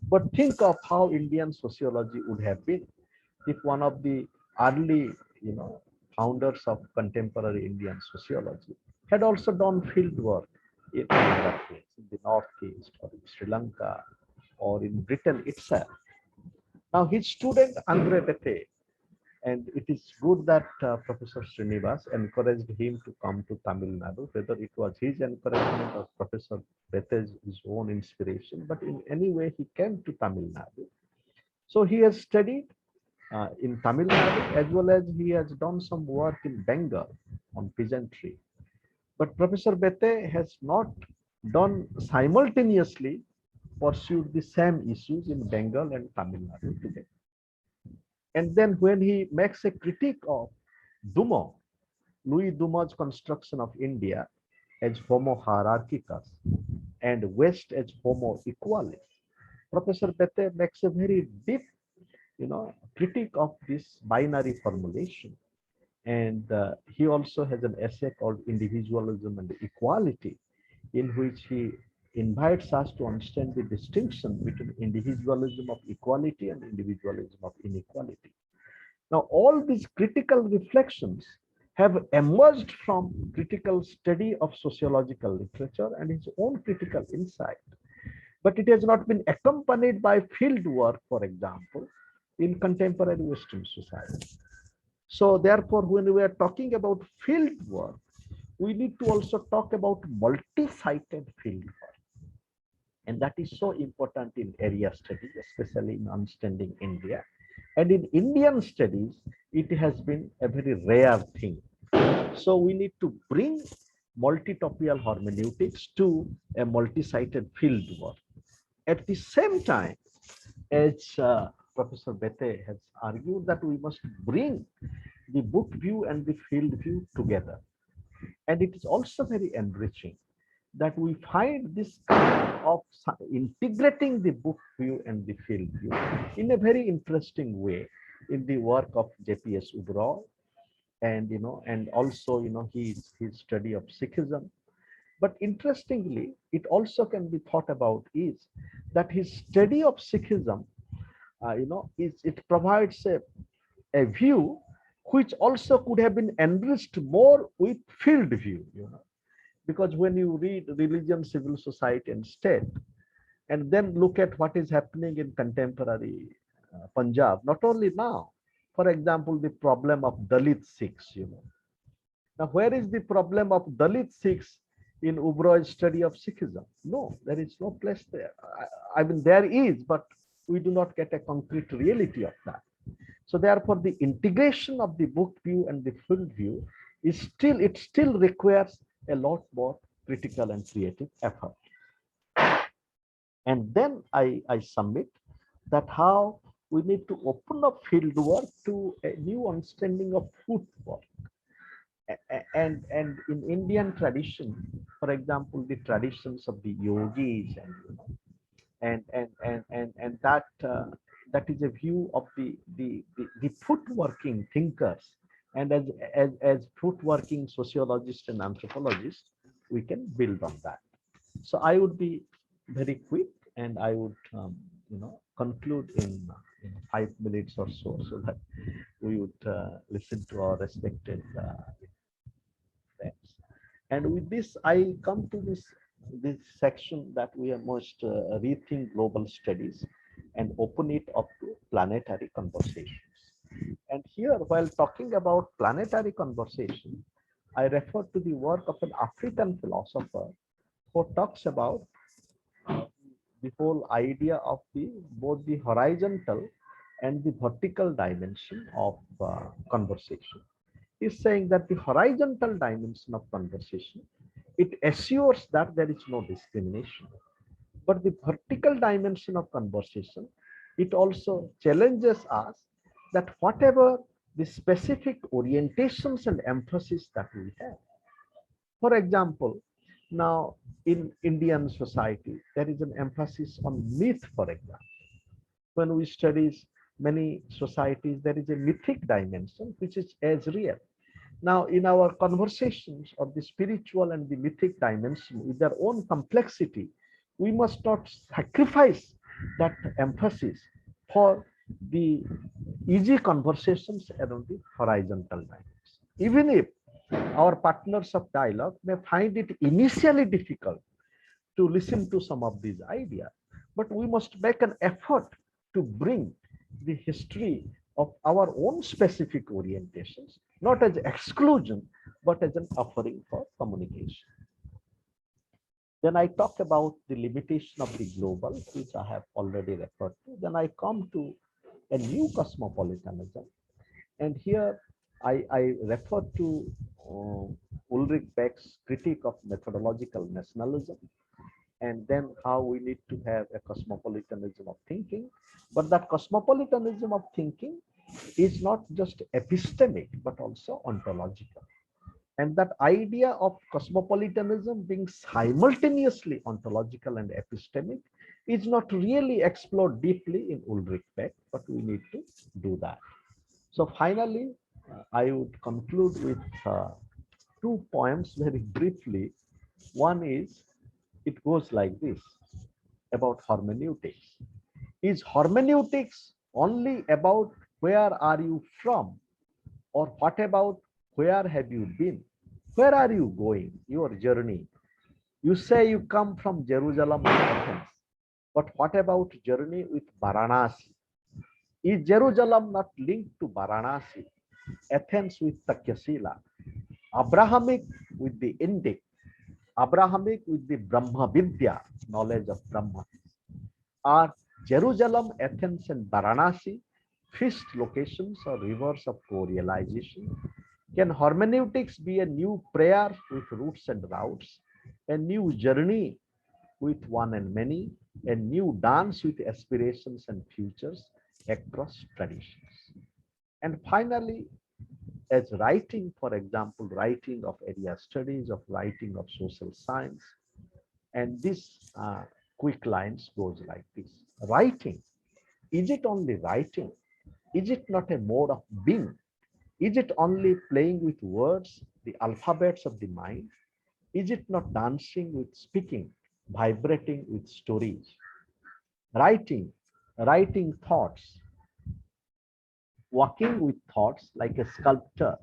but think of how Indian sociology would have been if one of the early, founders of contemporary Indian sociology had also done field work in other place, in the Northeast or in Sri Lanka or in Britain itself. Now his student Andre Bete, and it is good that Professor Srinivas encouraged him to come to Tamil Nadu, whether it was his encouragement or Professor Bete's his own inspiration, but in any way he came to Tamil Nadu. So he has studied in Tamil Nadu as well as he has done some work in Bengal on peasantry. But Professor Bete has not done simultaneously pursued the same issues in Bengal and Tamil Nadu today. And then when he makes a critique of Dumont, Louis Dumont's construction of India as Homo hierarchicus and West as Homo equalis, Professor Bete makes a very deep, critique of this binary formulation. And he also has an essay called Individualism and Equality, in which he invites us to understand the distinction between individualism of equality and individualism of inequality. Now, all these critical reflections have emerged from critical study of sociological literature and his own critical insight. But it has not been accompanied by field work, for example, in contemporary Western society. So therefore, when we are talking about field work, we need to also talk about multi-sited field work. And that is so important in area studies, especially in understanding India. And in Indian studies, it has been a very rare thing. So we need to bring multi-topial hermeneutics to a multi-sited field work. At the same time, as Professor Bete has argued, that we must bring the book view and the field view together. And it is also very enriching that we find this kind of integrating the book view and the field view in a very interesting way in the work of J.P.S. Uberoi, and and also his study of Sikhism. But interestingly, it also can be thought about is that his study of Sikhism, it provides a view which also could have been enriched more with field view, because when you read Religion, Civil Society and State, and then look at what is happening in contemporary Punjab, not only now, for example, the problem of Dalit Sikhs, Now, where is the problem of Dalit Sikhs in Uberoi's study of Sikhism? No, there is no place there. I mean, there is, but we do not get a concrete reality of that. So therefore, the integration of the book view and the field view is still requires a lot more critical and creative effort. And then I submit that how we need to open up field work to a new understanding of footwork. And in Indian tradition, for example, the traditions of the yogis and that is a view of the footworking thinkers, and as footworking sociologists and anthropologists, we can build on that. So I would be very quick, and I would conclude in 5 minutes or so that we would listen to our respected friends. And with this, I come to this section that we are most rethink global studies and open it up to planetary conversations. And here, while talking about planetary conversation, I refer to the work of an African philosopher who talks about the whole idea of both the horizontal and the vertical dimension of conversation. is saying that the horizontal dimension of conversation, it assures that there is no discrimination. But the vertical dimension of conversation, it also challenges us that whatever the specific orientations and emphasis that we have. For example, now in Indian society, there is an emphasis on myth, for example. When we study many societies, there is a mythic dimension which is as real. Now, in our conversations of the spiritual and the mythic dimension with their own complexity, we must not sacrifice that emphasis for the easy conversations around the horizontal dimension. Even if our partners of dialogue may find it initially difficult to listen to some of these ideas, but we must make an effort to bring the history of our own specific orientations, not as exclusion, but as an offering for communication. Then I talk about the limitation of the global, which I have already referred to. Then I come to a new cosmopolitanism. And here I refer to Ulrich Beck's critique of methodological nationalism, and then how we need to have a cosmopolitanism of thinking. But that cosmopolitanism of thinking is not just epistemic, but also ontological. And that idea of cosmopolitanism being simultaneously ontological and epistemic is not really explored deeply in Ulrich Beck, but we need to do that. So finally, I would conclude with two poems very briefly. One is, it goes like this, about hermeneutics. Is hermeneutics only about where are you from? Or what about where have you been? Where are you going, your journey? You say you come from Jerusalem or Athens, but what about journey with Varanasi? Is Jerusalem not linked to Varanasi? Athens with Taksila, Abrahamic with the Indic, Abrahamic with the Brahma Vidya, knowledge of Brahma. Are Jerusalem, Athens, and Varanasi fixed locations or rivers of co-realization? Can hermeneutics be a new prayer with roots and routes, a new journey with one and many, a new dance with aspirations and futures across traditions? And finally, as writing, for example, writing of area studies, of writing of social science, and this quick lines goes like this. Writing, is it only writing? Is it not a mode of being? Is it only playing with words, the alphabets of the mind? Is it not dancing with speaking, vibrating with stories? Writing, writing thoughts, walking with thoughts like a sculptor,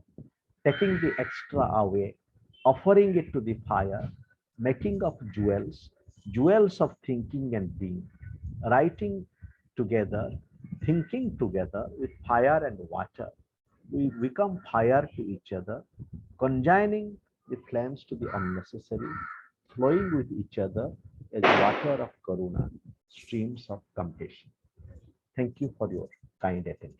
taking the extra away, offering it to the fire, making of jewels, jewels of thinking and being, writing together, thinking together with fire and water. We become fire to each other, conjoining the flames to the unnecessary, flowing with each other as water of karuna, streams of compassion. Thank you for your kind attention.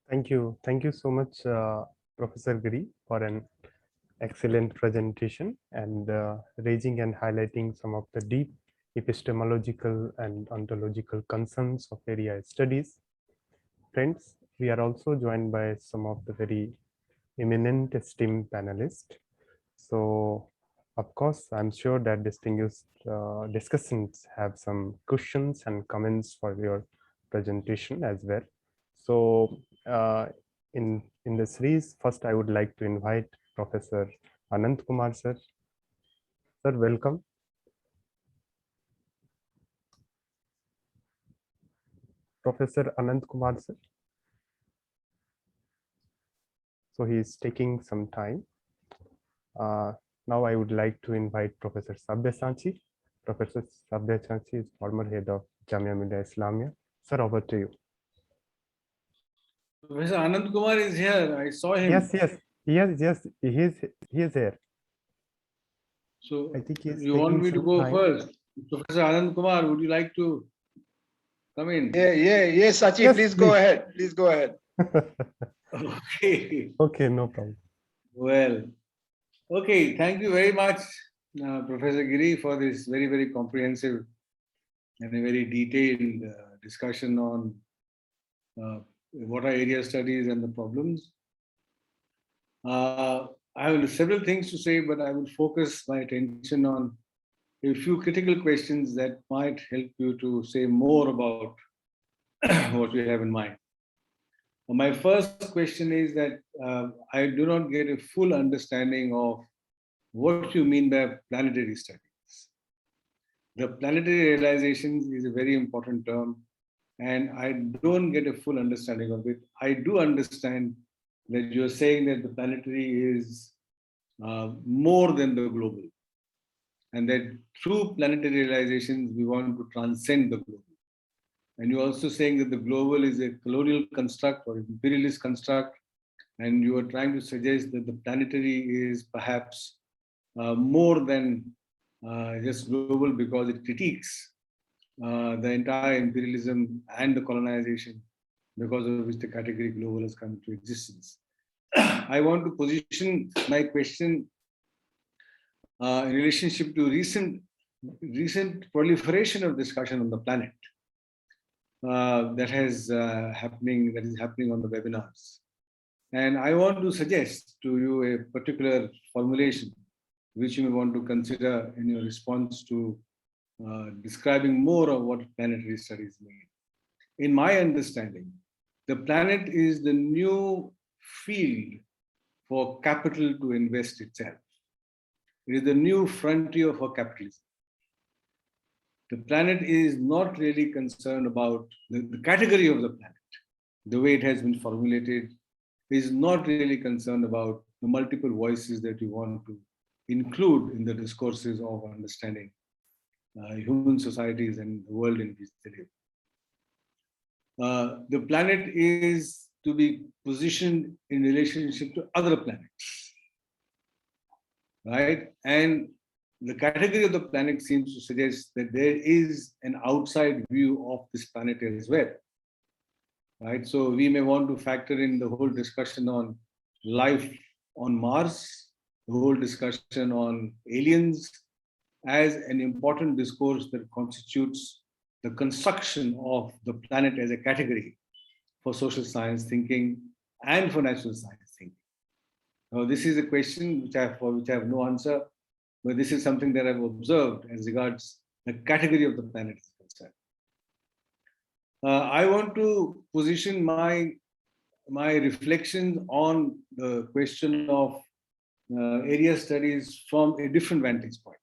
Thank you. Thank you so much, Professor Giri, for an excellent presentation and raising and highlighting some of the deep epistemological and ontological concerns of area studies. Friends, we are also joined by some of the very eminent esteemed panelists. So, of course, I'm sure that distinguished discussants have some questions and comments for your presentation as well. So, in the series, first I would like to invite Professor Anant Kumar sir. Sir, welcome. Professor Anant Kumar sir. So he is taking some time. Now I would like to invite Professor Savyasaachi. Professor Savyasaachi is former head of Jamia Milia Islamia. Sir, over to you. Professor Anand Kumar is here. I saw him. Yes, he is here. So I think you want me to go first? Professor Anand Kumar, would you like to come in? Yes, Sachi, Yes, please please go ahead. Please go ahead. Okay. Okay, no problem. Well, okay. Thank you very much, Professor Giri, for this very, very comprehensive and a very detailed discussion on what are area studies and the problems. I have several things to say, but I will focus my attention on a few critical questions that might help you to say more about what you have in mind. My first question is that I do not get a full understanding of what you mean by planetary studies. The planetary realizations is a very important term, and I don't get a full understanding of it. I do understand that you're saying that the planetary is more than the global, and that through planetary realizations, we want to transcend the global. And you're also saying that the global is a colonial construct or imperialist construct, and you are trying to suggest that the planetary is perhaps more than just global because it critiques the entire imperialism and the colonization because of which the category global has come into existence. I want to position my question in relationship to recent proliferation of discussion on the planet that is happening on the webinars. And I want to suggest to you a particular formulation which you may want to consider in your response to describing more of what planetary studies mean. In my understanding, the planet is the new field for capital to invest itself. It is the new frontier for capitalism. The planet is not really concerned about the category of the planet, the way it has been formulated, is not really concerned about the multiple voices that you want to include in the discourses of understanding human societies and the world in which they live. The planet is to be positioned in relationship to other planets, right? And the category of the planet seems to suggest that there is an outside view of this planet as well, right? So we may want to factor in the whole discussion on life on Mars, the whole discussion on aliens as an important discourse that constitutes the construction of the planet as a category for social science thinking and for natural science thinking. Now, this is a question for which I have no answer, but this is something that I've observed as regards the category of the planet is concerned. I want to position my reflections on the question of area studies from a different vantage point.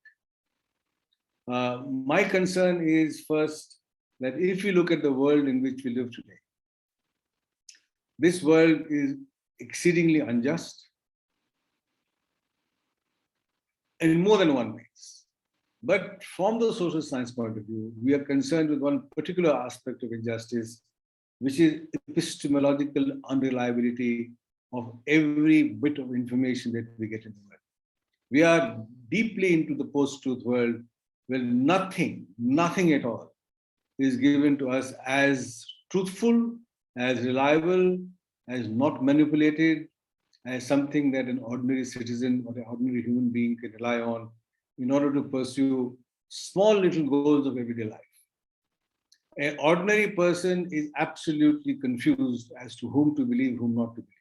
My concern is first that if you look at the world in which we live today, this world is exceedingly unjust in more than one ways. But from the social science point of view, we are concerned with one particular aspect of injustice, which is epistemological unreliability of every bit of information that we get in the world. We are deeply into the post-truth world where nothing at all is given to us as truthful, as reliable, as not manipulated, as something that an ordinary citizen or an ordinary human being can rely on in order to pursue small little goals of everyday life. An ordinary person is absolutely confused as to whom to believe, whom not to believe.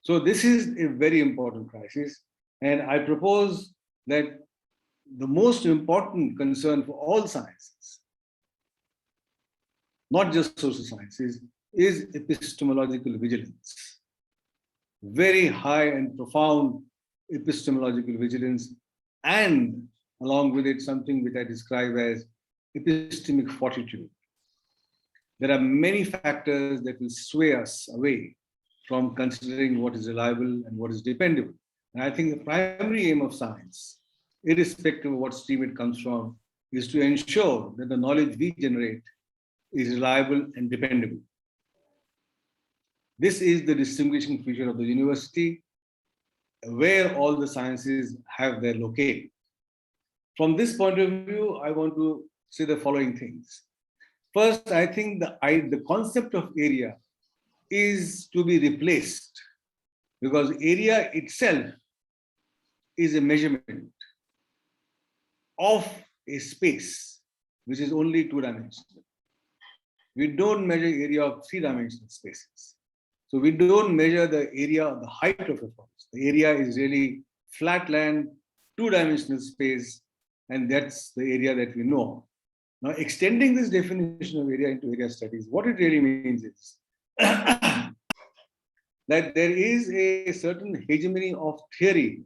So this is a very important crisis. And I propose that the most important concern for all sciences, not just social sciences, is epistemological vigilance. Very high and profound epistemological vigilance, and along with it, something which I describe as epistemic fortitude. There are many factors that will sway us away from considering what is reliable and what is dependable. And I think the primary aim of science, irrespective of what stream it comes from, is to ensure that the knowledge we generate is reliable and dependable. This is the distinguishing feature of the university, where all the sciences have their locale. From this point of view, I want to say the following things. First, I think the concept of area is to be replaced, because area itself is a measurement of a space which is only two-dimensional. We don't measure area of three-dimensional spaces. So we don't measure the area of the height of a forest. The area is really flat land, two-dimensional space, and that's the area that we know. Now, extending this definition of area into area studies, what it really means is that there is a certain hegemony of theory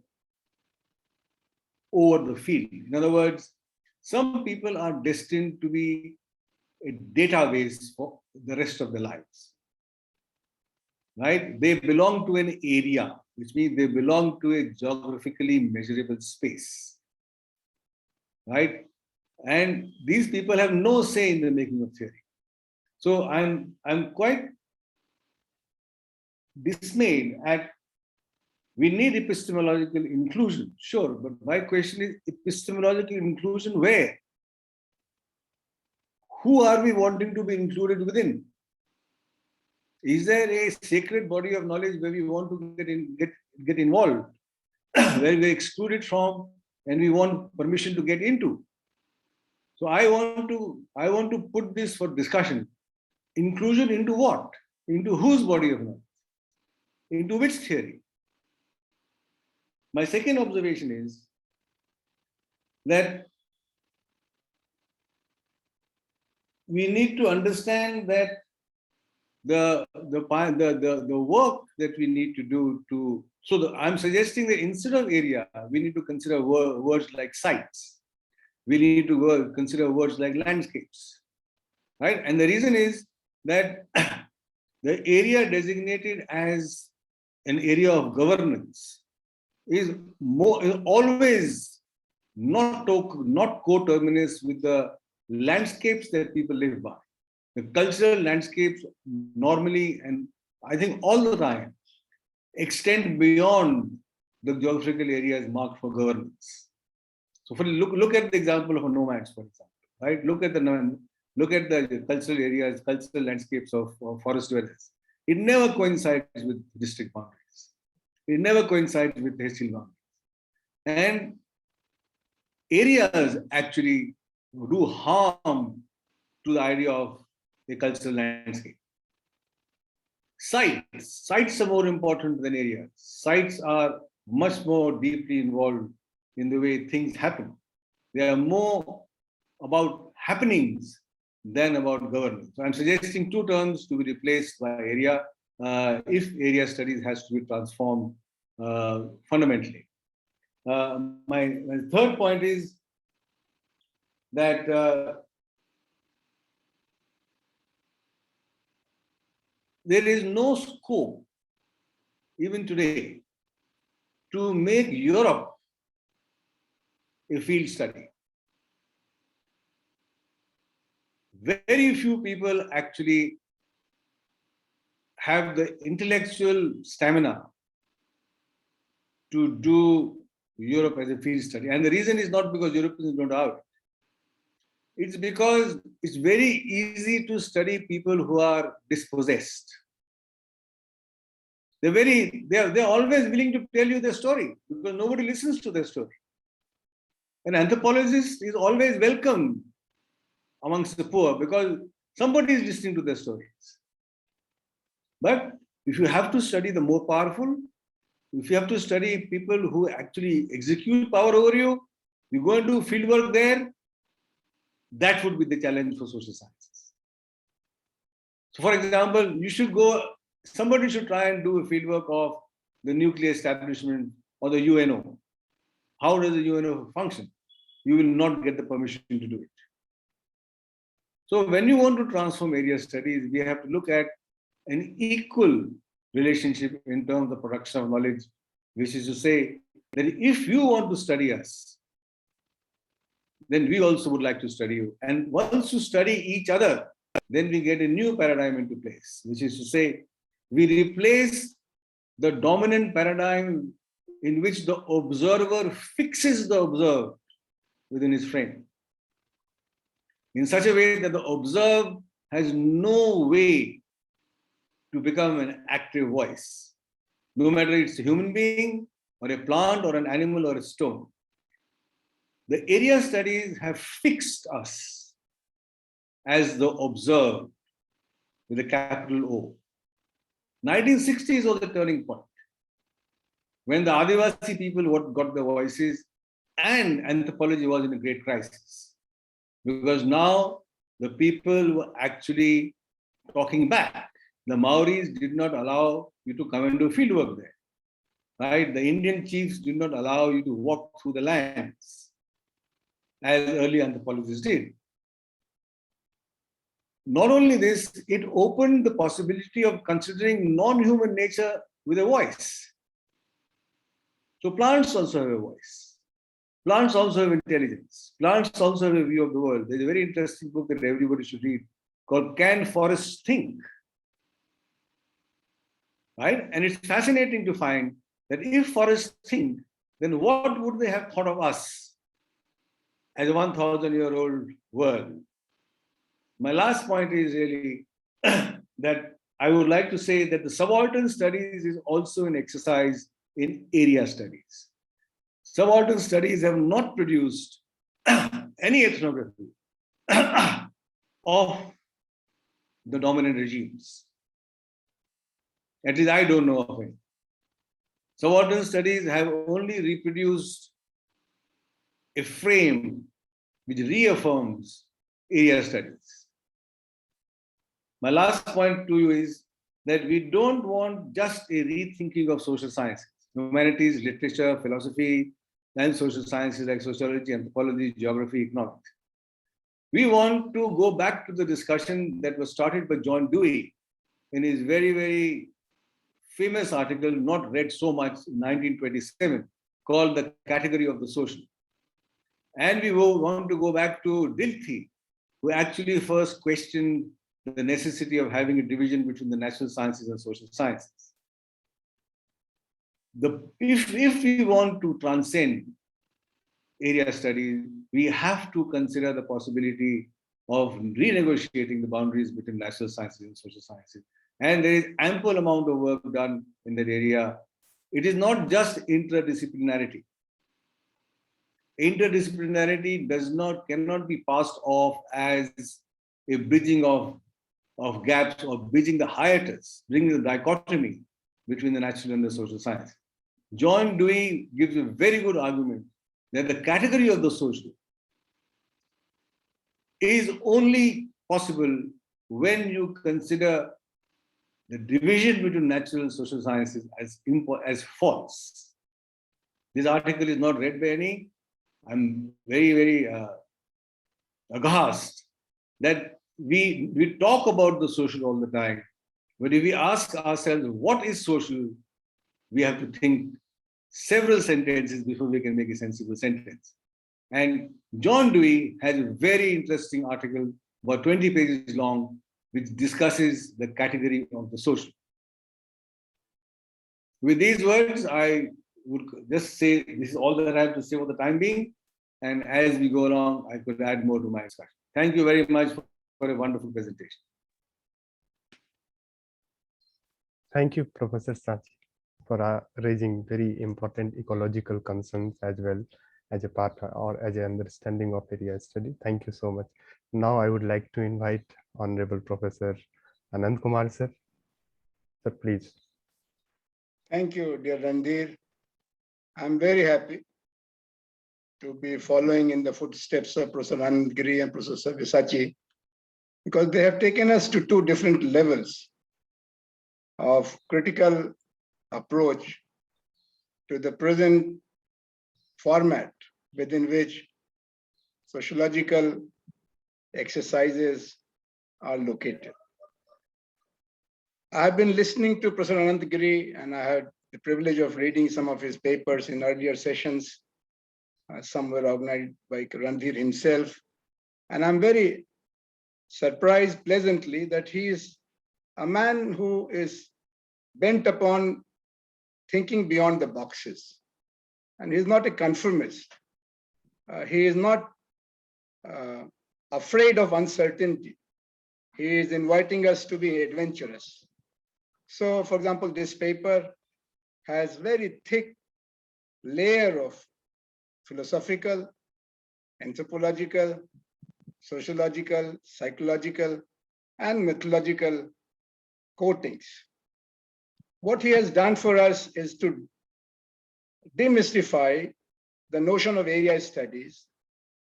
over the field. In other words, some people are destined to be a database for the rest of their lives. Right? They belong to an area, which means they belong to a geographically measurable space. Right? And these people have no say in the making of theory. So I'm quite dismayed at, we need epistemological inclusion, sure, but my question is epistemological inclusion where? Who are we wanting to be included within? Is there a sacred body of knowledge where we want to get involved, where we're excluded from and we want permission to get into? So I want to put this for discussion. Inclusion into what? Into whose body of knowledge? Into which theory? My second observation is that we need to understand that the work that we need to do to, I'm suggesting that instead of area, we need to consider words like sites. We need to consider words like landscapes, right? And the reason is that the area designated as an area of governance is always not coterminous with the landscapes that people live by. The cultural landscapes normally, and I think all the time, extend beyond the geographical areas marked for governance. So look at the example of nomads, for example, right? Look at the cultural areas, cultural landscapes of forest dwellers. It never coincides with district boundaries. It never coincides with tehsil boundaries. And areas actually do harm to the idea of a cultural landscape. Sites are more important than areas. Sites are much more deeply involved in the way things happen. They are more about happenings than about governance. So I'm suggesting two terms to be replaced by area if area studies has to be transformed fundamentally. My third point is that there is no scope, even today, to make Europe a field study. Very few people actually have the intellectual stamina to do Europe as a field study. And the reason is not because Europeans don't have it. It's because it's very easy to study people who are dispossessed. They're always willing to tell you their story because nobody listens to their story. An anthropologist is always welcome amongst the poor because somebody is listening to their stories. But if you have to study the more powerful, if you have to study people who actually execute power over you, you go and do field work there, that would be the challenge for social sciences. So for example, somebody should try and do a field work of the nuclear establishment or the UNO. How does the UNO function? You will not get the permission to do it. So when you want to transform area studies, we have to look at an equal relationship in terms of production of knowledge, which is to say that if you want to study us, then we also would like to study you. And once you study each other, then we get a new paradigm into place, which is to say, we replace the dominant paradigm in which the observer fixes the observed within his frame, in such a way that the observed has no way to become an active voice, no matter it's a human being or a plant or an animal or a stone. The area studies have fixed us as the observed with a capital O. 1960s was the turning point when the Adivasi people got their voices and anthropology was in a great crisis. Because now the people were actually talking back. The Maoris did not allow you to come and do field work there. Right? The Indian chiefs did not allow you to walk through the lands as early anthropologists did. Not only this, it opened the possibility of considering non-human nature with a voice. So plants also have a voice. Plants also have intelligence. Plants also have a view of the world. There's a very interesting book that everybody should read called Can Forests Think? Right? And it's fascinating to find that if forests think, then what would they have thought of us as a 1,000-year-old world? My last point is really that I would like to say that the subaltern studies is also an exercise in area studies. Subaltern studies have not produced any ethnography of the dominant regimes. At least I don't know of any. Subaltern studies have only reproduced a frame which reaffirms area studies. My last point to you is that we don't want just a rethinking of social sciences, humanities, literature, philosophy, and social sciences like sociology, anthropology, geography, economics. We want to go back to the discussion that was started by John Dewey in his very, very famous article, not read so much, in 1927, called The Category of the Social. And we want to go back to Dilthey, who actually first questioned the necessity of having a division between the natural sciences and social sciences. If we want to transcend area studies, we have to consider the possibility of renegotiating the boundaries between natural sciences and social sciences. And there is ample amount of work done in that area. It is not just interdisciplinarity. Interdisciplinarity cannot be passed off as a bridging of gaps or bridging the hiatus, bringing the dichotomy between the natural and the social science. John Dewey gives a very good argument that the category of the social is only possible when you consider the division between natural and social sciences as false. This article is not read by any. I'm very, very aghast that we talk about the social all the time, but if we ask ourselves what is social, we have to think several sentences before we can make a sensible sentence. And John Dewey has a very interesting article, about 20 pages long, which discusses the category of the social. With these words, I would just say this is all that I have to say for the time being. And as we go along, I could add more to my discussion. Thank you very much for a wonderful presentation. Thank you, Professor Sachi, for raising very important ecological concerns as well as a part or as an understanding of area study. Thank you so much. Now I would like to invite Honorable Professor Anand Kumar, sir. Sir, please. Thank you, dear Randhir. I'm very happy to be following in the footsteps of Professor Giri and Professor Savyasaachi, because they have taken us to two different levels of critical approach to the present format within which sociological exercises are located. I've been listening to Professor Anand Giri, and I had the privilege of reading some of his papers in earlier sessions. Some were organized by Randhir himself. And I'm very surprised pleasantly that he is a man who is bent upon thinking beyond the boxes. And he's not a conformist. He is not afraid of uncertainty. He is inviting us to be adventurous. So, for example, this paper has very thick layer of philosophical, anthropological, sociological, psychological, and mythological coatings. What he has done for us is to demystify the notion of area studies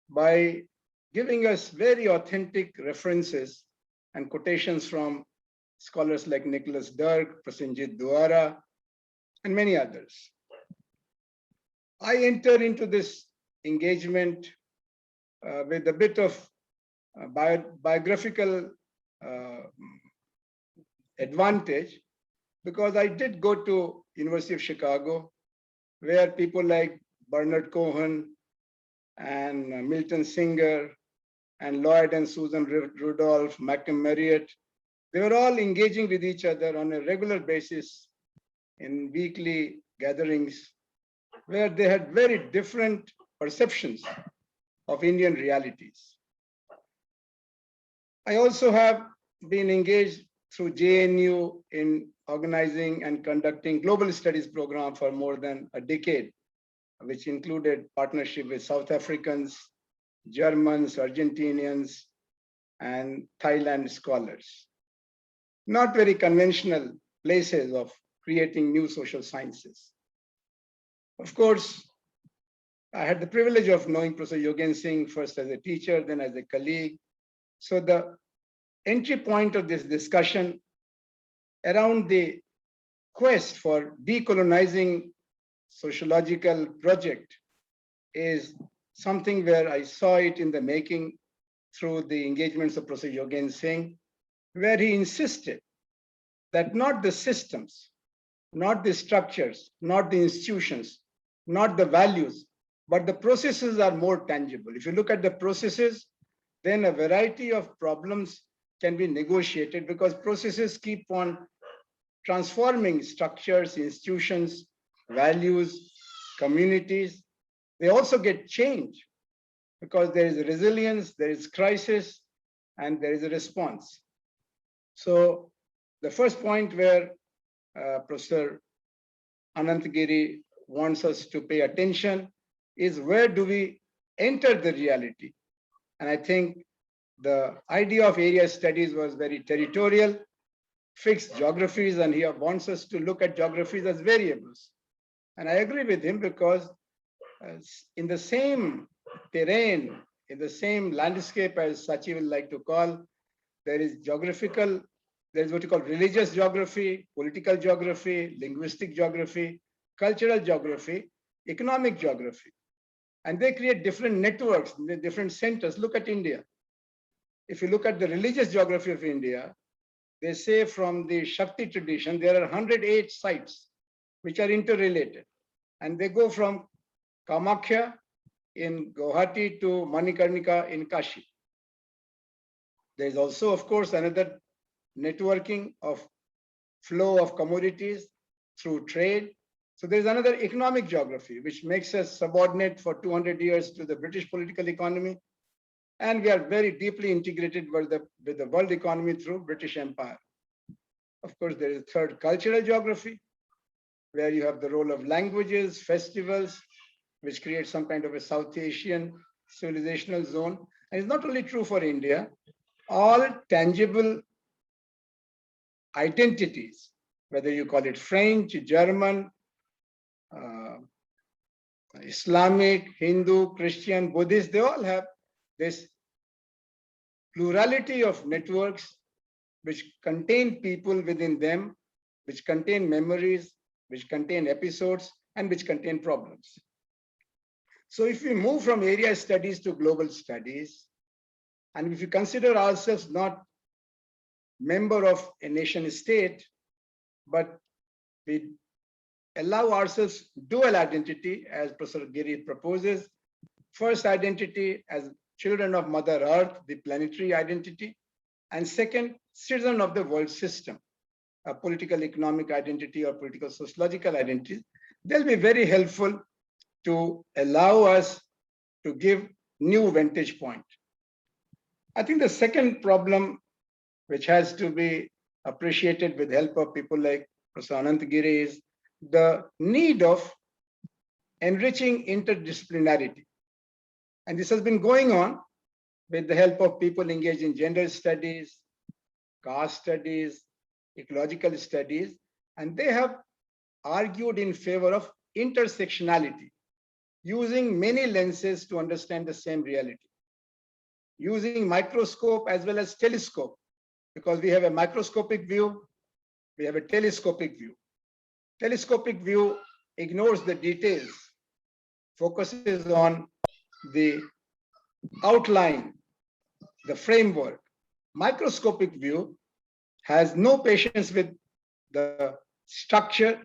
by giving us very authentic references and quotations from scholars like Nicholas Dirk, Prasenjit Duara, and many others. I enter into this engagement with a bit of biographical advantage, because I did go to University of Chicago, where people like Bernard Cohen and Milton Singer and Lloyd and Susan Rudolph, Malcolm Marriott, they were all engaging with each other on a regular basis in weekly gatherings, where they had very different perceptions of Indian realities. I also have been engaged through JNU in organizing and conducting global studies program for more than a decade, which included partnership with South Africans, Germans, Argentinians, and Thailand scholars. Not very conventional places of creating new social sciences. Of course, I had the privilege of knowing Professor Yogen Singh first as a teacher, then as a colleague. So the entry point of this discussion around the quest for decolonizing sociological project is something where I saw it in the making through the engagements of Professor Yogen Singh, where he insisted that not the systems, not the structures, not the institutions, not the values, but the processes are more tangible. If you look at the processes, then a variety of problems can be negotiated, because processes keep on transforming structures, institutions, values, communities. They also get changed because there is resilience, there is crisis, and there is a response. So the first point where Professor Anantagiri wants us to pay attention is, where do we enter the reality? And I think the idea of area studies was very territorial, fixed geographies, and he wants us to look at geographies as variables. And I agree with him, because in the same terrain, in the same landscape, as Sachi will like to call, there is geographical, there is what you call religious geography, political geography, linguistic geography, cultural geography, economic geography. And they create different networks, different centers. Look at India. If you look at the religious geography of India, they say from the Shakti tradition, there are 108 sites which are interrelated. And they go from Kamakhya in Guwahati to Manikarnika in Kashi. There is also, of course, another networking of flow of commodities through trade. So there is another economic geography, which makes us subordinate for 200 years to the British political economy. And we are very deeply integrated with the world economy through British Empire. Of course, there is a third cultural geography, where you have the role of languages, festivals, which create some kind of a South Asian civilizational zone. And it's not only true for India, all tangible identities, whether you call it French, German, Islamic, Hindu, Christian, Buddhist, they all have this plurality of networks which contain people within them, which contain memories, which contain episodes, and which contain problems. So if we move from area studies to global studies, and if you consider ourselves not member of a nation state, but we allow ourselves dual identity, as Professor Giri proposes. First identity as children of Mother Earth, the planetary identity, and second, citizen of the world system, a political economic identity or political sociological identity. They'll be very helpful to allow us to give new vantage point. I think the second problem which has to be appreciated with the help of people like Professor Ananta Giri is the need of enriching interdisciplinarity. And this has been going on with the help of people engaged in gender studies, caste studies, ecological studies, and they have argued in favor of intersectionality, using many lenses to understand the same reality, using microscope as well as telescope, because we have a microscopic view, we have a telescopic view. Telescopic view ignores the details, focuses on the outline, the framework. Microscopic view has no patience with the structure,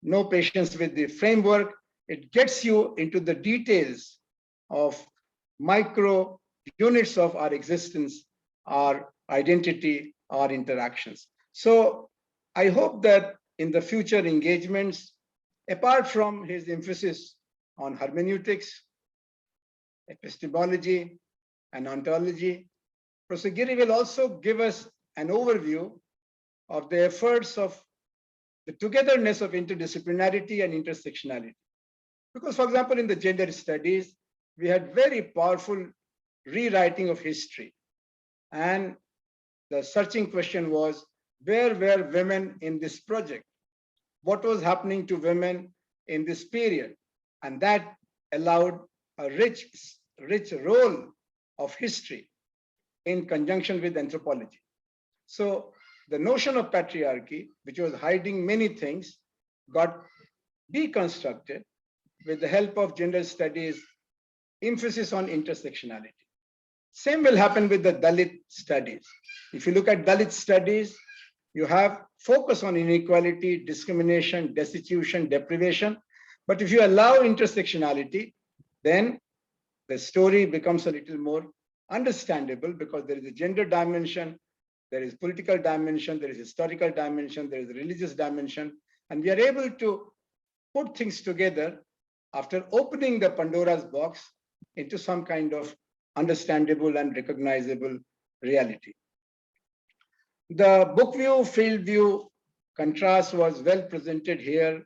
no patience with the framework. It gets you into the details of micro units of our existence, our identity, our interactions. So I hope that in the future engagements, apart from his emphasis on hermeneutics, epistemology, and ontology, Professor Giri will also give us an overview of the efforts of the togetherness of interdisciplinarity and intersectionality. Because, for example, in the gender studies, we had very powerful rewriting of history. And the searching question was, where were women in this project? What was happening to women in this period? And that allowed a rich role of history in conjunction with anthropology. So the notion of patriarchy, which was hiding many things, got deconstructed with the help of gender studies, emphasis on intersectionality. Same will happen with the Dalit studies. If you look at Dalit studies, you have focus on inequality, discrimination, destitution, deprivation. But if you allow intersectionality, then the story becomes a little more understandable, because there is a gender dimension, there is political dimension, there is historical dimension, there is a religious dimension, and we are able to put things together after opening the Pandora's box into some kind of understandable and recognizable reality. The book view, field view contrast was well presented here.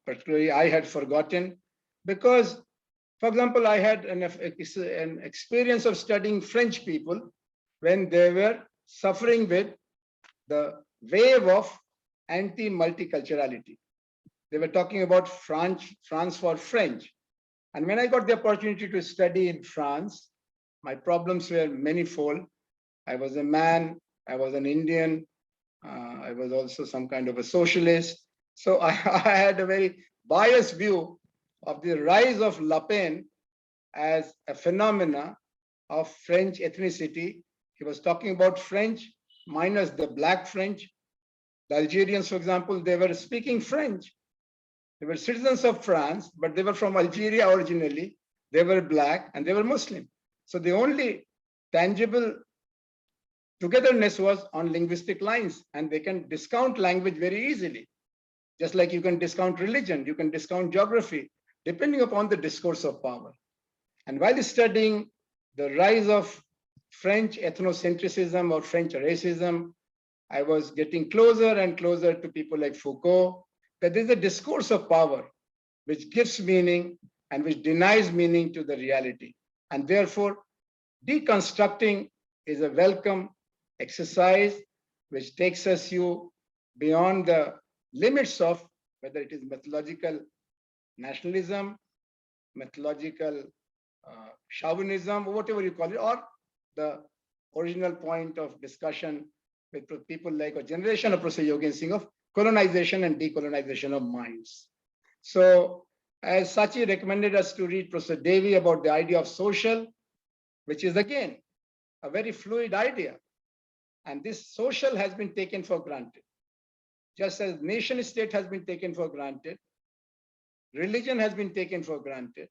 Particularly, I had forgotten because, for example, I had an experience of studying French people when they were suffering with the wave of anti-multiculturality. They were talking about France for French. And when I got the opportunity to study in France, my problems were manifold. I was a man, I was an Indian, I was also some kind of a socialist. So I had a very biased view of the rise of Le Pen as a phenomena of French ethnicity. He was talking about French minus the black French. The Algerians, for example, they were speaking French. They were citizens of France, but they were from Algeria originally. They were black and they were Muslim. So the only tangible togetherness was on linguistic lines, and they can discount language very easily. Just like you can discount religion, you can discount geography, depending upon the discourse of power. And while studying the rise of French ethnocentrism or French racism, I was getting closer and closer to people like Foucault, that there's a discourse of power which gives meaning and which denies meaning to the reality. And therefore, deconstructing is a welcome exercise which takes us beyond the limits of whether it is methodological nationalism, methodological chauvinism, or whatever you call it, or the original point of discussion with people like a generation of Professor Yogen Singh of colonization and decolonization of minds. So as Sachi recommended us to read Professor Devi about the idea of social, which is again a very fluid idea. And this social has been taken for granted. Just as nation state has been taken for granted, religion has been taken for granted.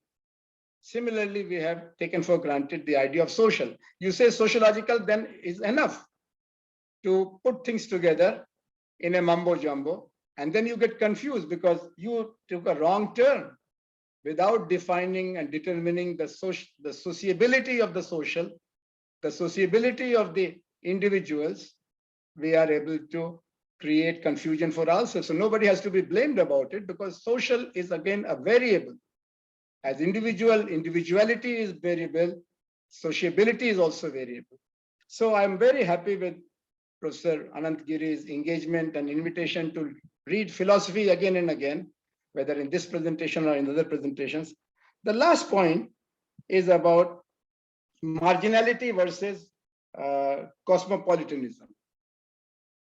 Similarly, we have taken for granted the idea of social. You say sociological, then is enough to put things together in a mumbo jumbo, and then you get confused because you took a wrong turn without defining and determining the sociability of the social, the sociability of the individuals, we are able to create confusion for ourselves. So nobody has to be blamed about it, because social is again a variable. As individuality is variable, sociability is also variable. So I'm very happy with Professor Anant Giri's engagement and invitation to read philosophy again and again, whether in this presentation or in other presentations. The last point is about marginality versus cosmopolitanism.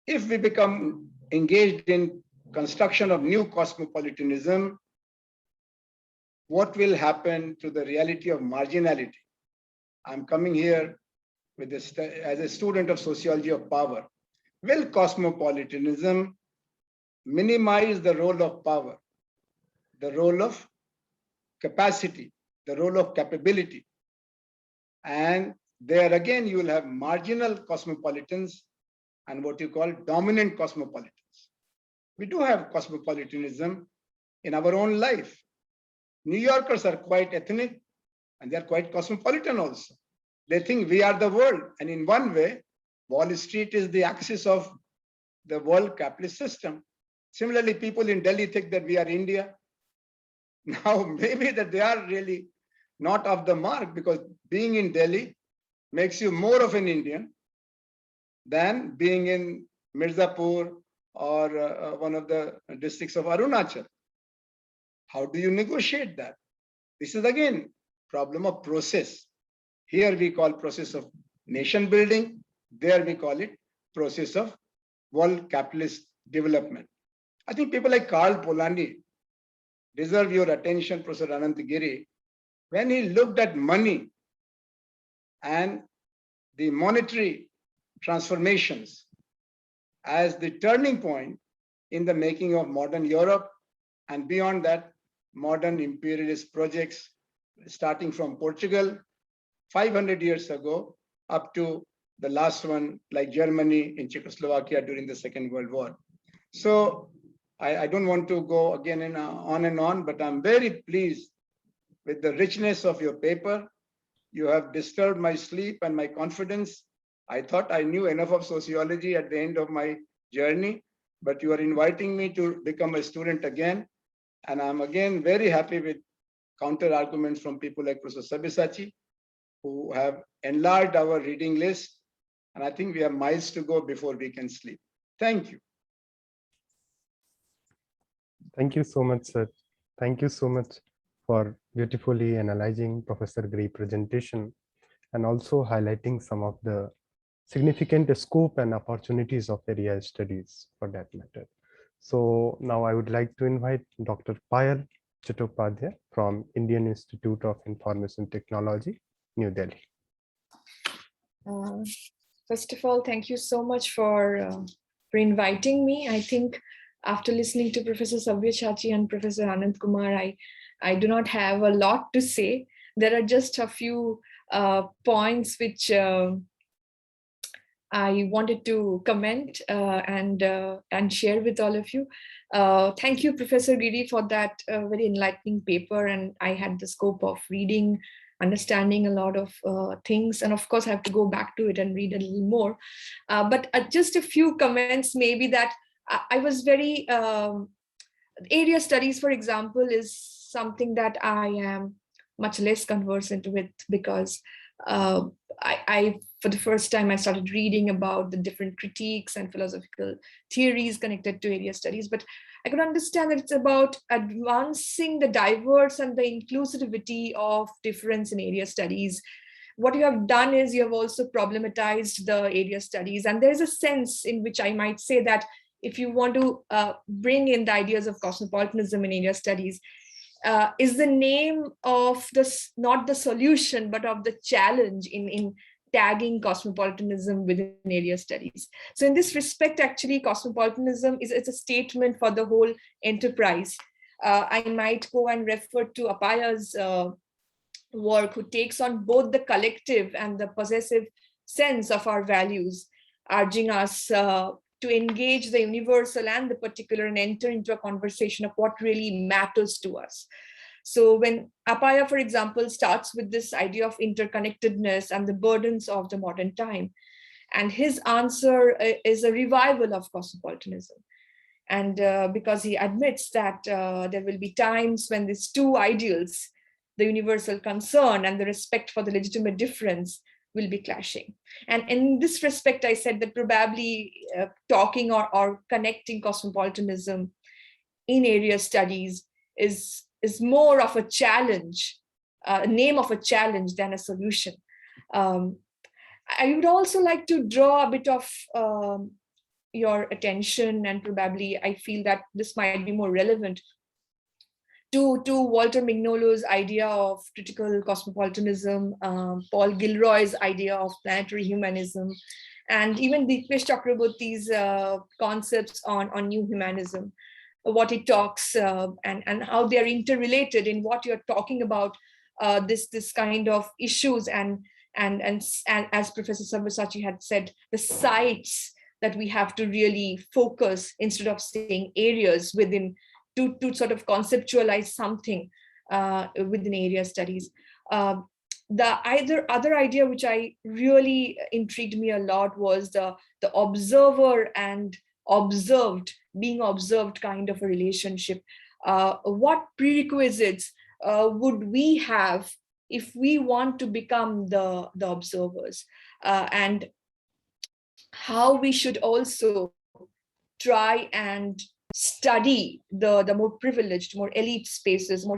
If we become engaged in construction of new cosmopolitanism, what will happen to the reality of marginality? I'm coming here with this as a student of sociology of power. Will cosmopolitanism minimize the role of power, the role of capacity, the role of capability? And there again, you will have marginal cosmopolitans and what you call dominant cosmopolitans. We do have cosmopolitanism in our own life. New Yorkers are quite ethnic and they're quite cosmopolitan also. They think we are the world. And in one way, Wall Street is the axis of the world capitalist system. Similarly, people in Delhi think that we are India. Now, maybe that they are really not off the mark, because being in Delhi makes you more of an Indian than being in Mirzapur or one of the districts of Arunachal. How do you negotiate that? This is again problem of process. Here we call process of nation building. There we call it process of world capitalist development. I think people like Karl Polanyi deserve your attention, Professor Anant Giri, when he looked at money and the monetary transformations as the turning point in the making of modern Europe, and beyond that, modern imperialist projects, starting from Portugal 500 years ago up to the last one, like Germany in Czechoslovakia during the Second World War. So I don't want to go again and on, but I'm very pleased with the richness of your paper. You have disturbed my sleep and my confidence. I thought I knew enough of sociology at the end of my journey, but you are inviting me to become a student again. And I'm again very happy with counter arguments from people like Professor Savyasaachi, who have enlarged our reading list. And I think we have miles to go before we can sleep. Thank you. Thank you so much, sir. Thank you so much for beautifully analyzing Professor Gri's presentation and also highlighting some of the significant scope and opportunities of area studies for that matter. So now I would like to invite Dr. Payel Chattopadhyaya from Indian Institute of Information Technology, New Delhi. First of all, thank you so much for inviting me. I think after listening to Professor Savyasaachi and Professor Anand Kumar, I do not have a lot to say. There are just a few points which I wanted to comment and share with all of you. Thank you, Professor Giri, for that very enlightening paper. And I had the scope of reading, understanding a lot of things. And of course, I have to go back to it and read a little more. But just a few comments, maybe that I was very, area studies, for example, is something that I am much less conversant with, because I for the first time, I started reading about the different critiques and philosophical theories connected to area studies. But I could understand that it's about advancing the diverse and the inclusivity of difference in area studies. What you have done is you have also problematized the area studies. And there's a sense in which I might say that if you want to bring in the ideas of cosmopolitanism in area studies, is the name of this not the solution, but of the challenge in tagging cosmopolitanism within area studies. So in this respect, actually, cosmopolitanism it's a statement for the whole enterprise. I might go and refer to Apaya's work, who takes on both the collective and the possessive sense of our values, urging us to engage the universal and the particular and enter into a conversation of what really matters to us. So when Apaya, for example, starts with this idea of interconnectedness and the burdens of the modern time, And his answer is a revival of cosmopolitanism. And because he admits that there will be times when these two ideals, the universal concern and the respect for the legitimate difference, will be clashing. And in this respect, I said that probably talking or connecting cosmopolitanism in area studies is more of a challenge, name of a challenge than a solution. I would also like to draw a bit of your attention, and probably I feel that this might be more relevant to Walter Mignolo's idea of critical cosmopolitanism, Paul Gilroy's idea of planetary humanism, and even Deepesh Chakraborty's concepts on new humanism, what it talks and how they're interrelated in what you're talking about, this kind of issues and as Professor Savyasaachi had said, the sites that we have to really focus instead of saying areas within to sort of conceptualize something within area studies. The other idea which I really intrigued me a lot was the observer and observed, being observed kind of a relationship. What prerequisites would we have if we want to become the observers, and how we should also try and study the more privileged, more elite spaces, more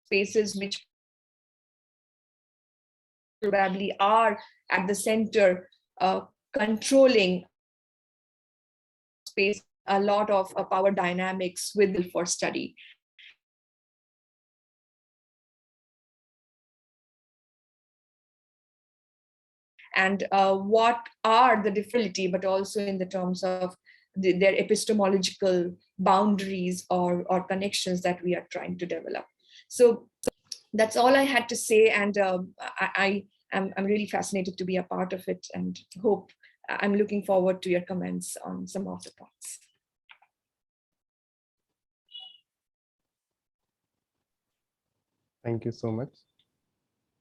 spaces which probably are at the center, controlling space, a lot of power dynamics with for study. And what are the difficulty, but also in the terms of their epistemological boundaries or connections that we are trying to develop. So that's all I had to say, and I'm really fascinated to be a part of it, and hope I'm looking forward to your comments on some of the points. Thank you so much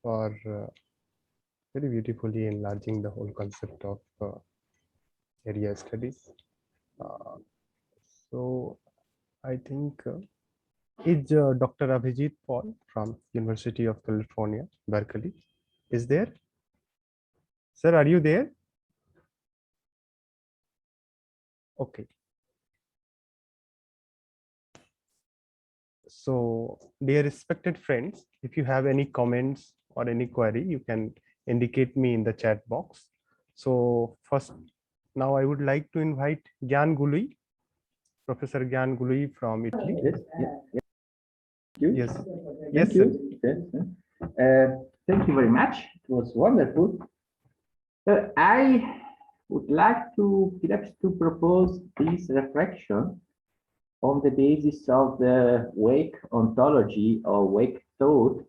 for very beautifully enlarging the whole concept of area studies. So I think is Dr. Abhijeet Paul from University of California, Berkeley, is there? Sir, are you there? Okay. So, dear respected friends, if you have any comments or any query, you can indicate me in the chat box. So first, now I would like to invite Gyan Gului, Professor Gyan Gului from Italy. Yes. Thank you. Thank you very much. It was wonderful. I would like to perhaps to propose this reflection on the basis of the wake ontology or wake thought,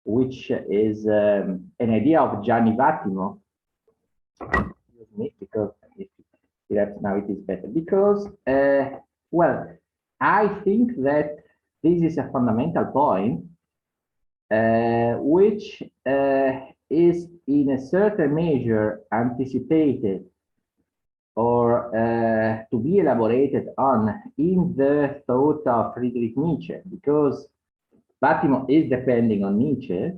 which is an idea of Gianni Vattimo. Because perhaps now it is better. Because, well, I think that this is a fundamental point, which is in a certain measure anticipated or to be elaborated on in the thought of Friedrich Nietzsche, because Vattimo is depending on Nietzsche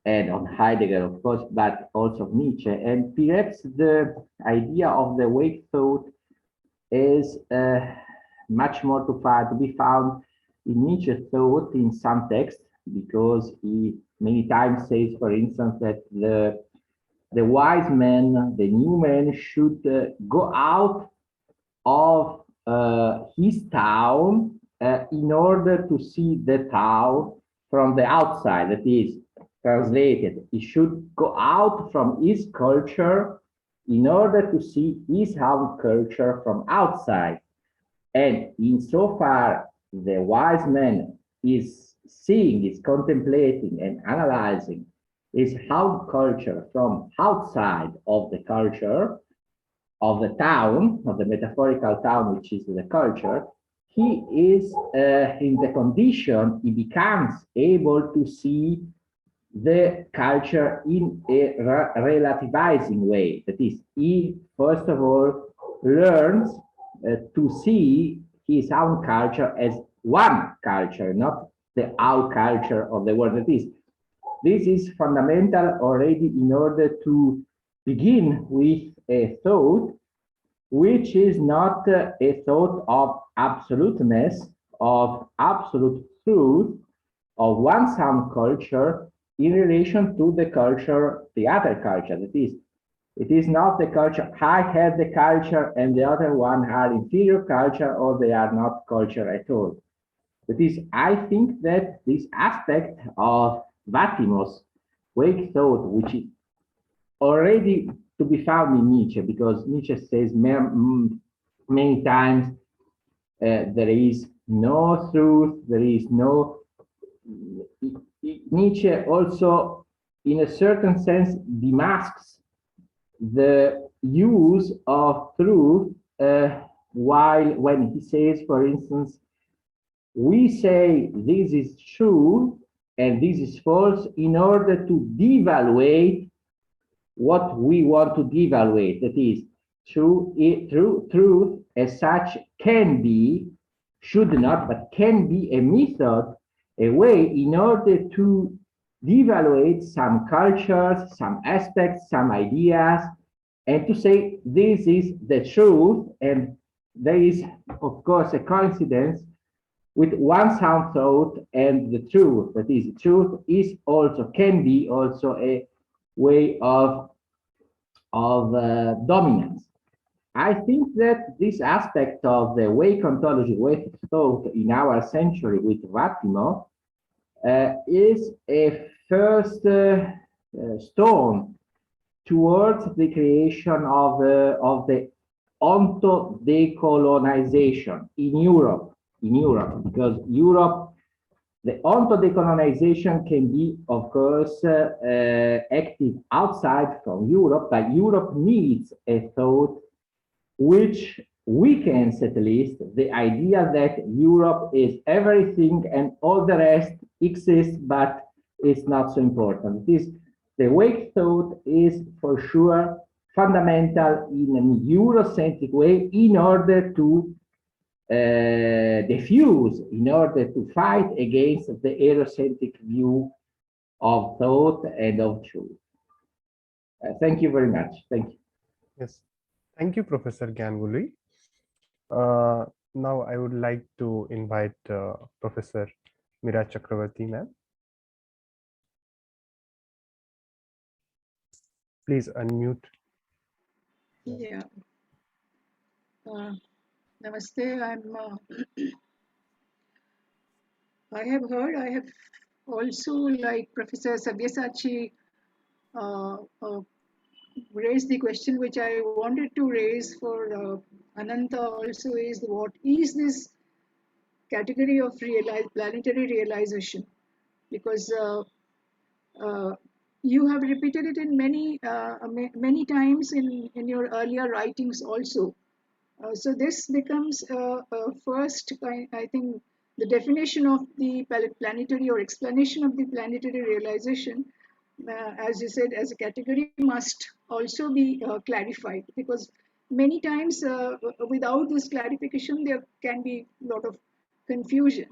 and on Heidegger, of course, but also Nietzsche. And perhaps the idea of the wake thought is much more to be found in Nietzsche's thought in some texts, because he many times says, for instance, that the wise man, the new man, should go out of his town in order to see the town from the outside. That is, translated, he should go out from his culture in order to see his own culture from outside. And insofar the wise man is seeing, is contemplating and analyzing his own culture from outside of the culture of the town, of the metaphorical town, which is the culture, he is in the condition, he becomes able to see the culture in a relativizing way. That is, he first of all learns to see his own culture as one culture, not the our culture of the world. That is, this is fundamental already in order to begin with a thought which is not a thought of absoluteness, of absolute truth, of one some culture in relation to the culture, the other culture. That is, it is not the culture, I have the culture and the other one are inferior culture or they are not culture at all. That is, I think that this aspect of Vatimo's wake thought, which is already to be found in Nietzsche, because Nietzsche says many times there is no truth, there is no. Nietzsche also, in a certain sense, demasks the use of truth while when he says, for instance, we say this is true and this is false in order to devaluate what we want to devaluate. That is, truth as such can be, should not, but can be a method, a way in order to devaluate some cultures, some aspects, some ideas, and to say this is the truth. And there is, of course, a coincidence with one sound thought and the truth. That is, truth is also, can be also a way of dominance. I think that this aspect of the wake ontology, wake thought in our century with Vatimo is a first stone towards the creation of the onto-decolonization in Europe, because Europe, the onto-decolonization can be, of course, active outside from Europe, but Europe needs a thought which weakens at least the idea that Europe is everything and all the rest exists, but it's not so important. This, the wake thought is for sure fundamental in an Eurocentric way in order to diffuse, in order to fight against the Eurocentric view of thought and of truth. Thank you very much. Thank you. Yes, thank you, Professor Ganguly. Now I would like to invite Professor Meera Chakravarti, ma'am. Please unmute. Yeah. Namaste. I have heard, I have also, like Professor Savyasaachi, raised the question which I wanted to raise for Ananta also, is what is this category of planetary realization? Because you have repeated it in many times in your earlier writings also. So this becomes first, I think, the definition of the planetary or explanation of the planetary realization, as you said, as a category must also be clarified, because many times without this clarification, there can be a lot of confusion.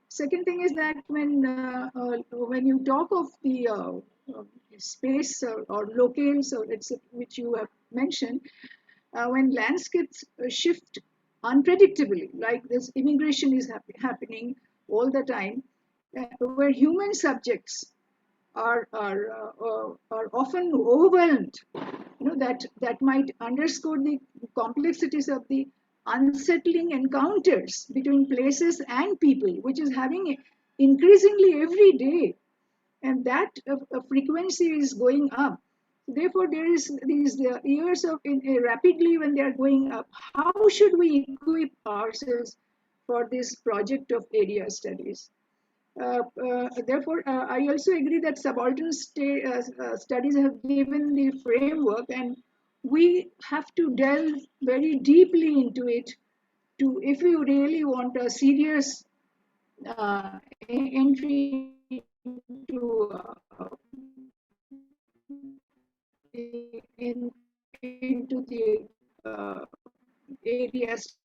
Second thing is that when you talk of the space or locales, or which you have mentioned, when landscapes shift unpredictably, like this immigration is happening all the time, where human subjects are often overwhelmed, that might underscore the complexities of the unsettling encounters between places and people, which is having increasingly every day, and that frequency is going up. Therefore, there is these years of rapidly when they are going up. How should we equip ourselves for this project of area studies? Therefore, I also agree that subaltern studies have given the framework, and we have to delve very deeply into it if we really want a serious entry into into the areas.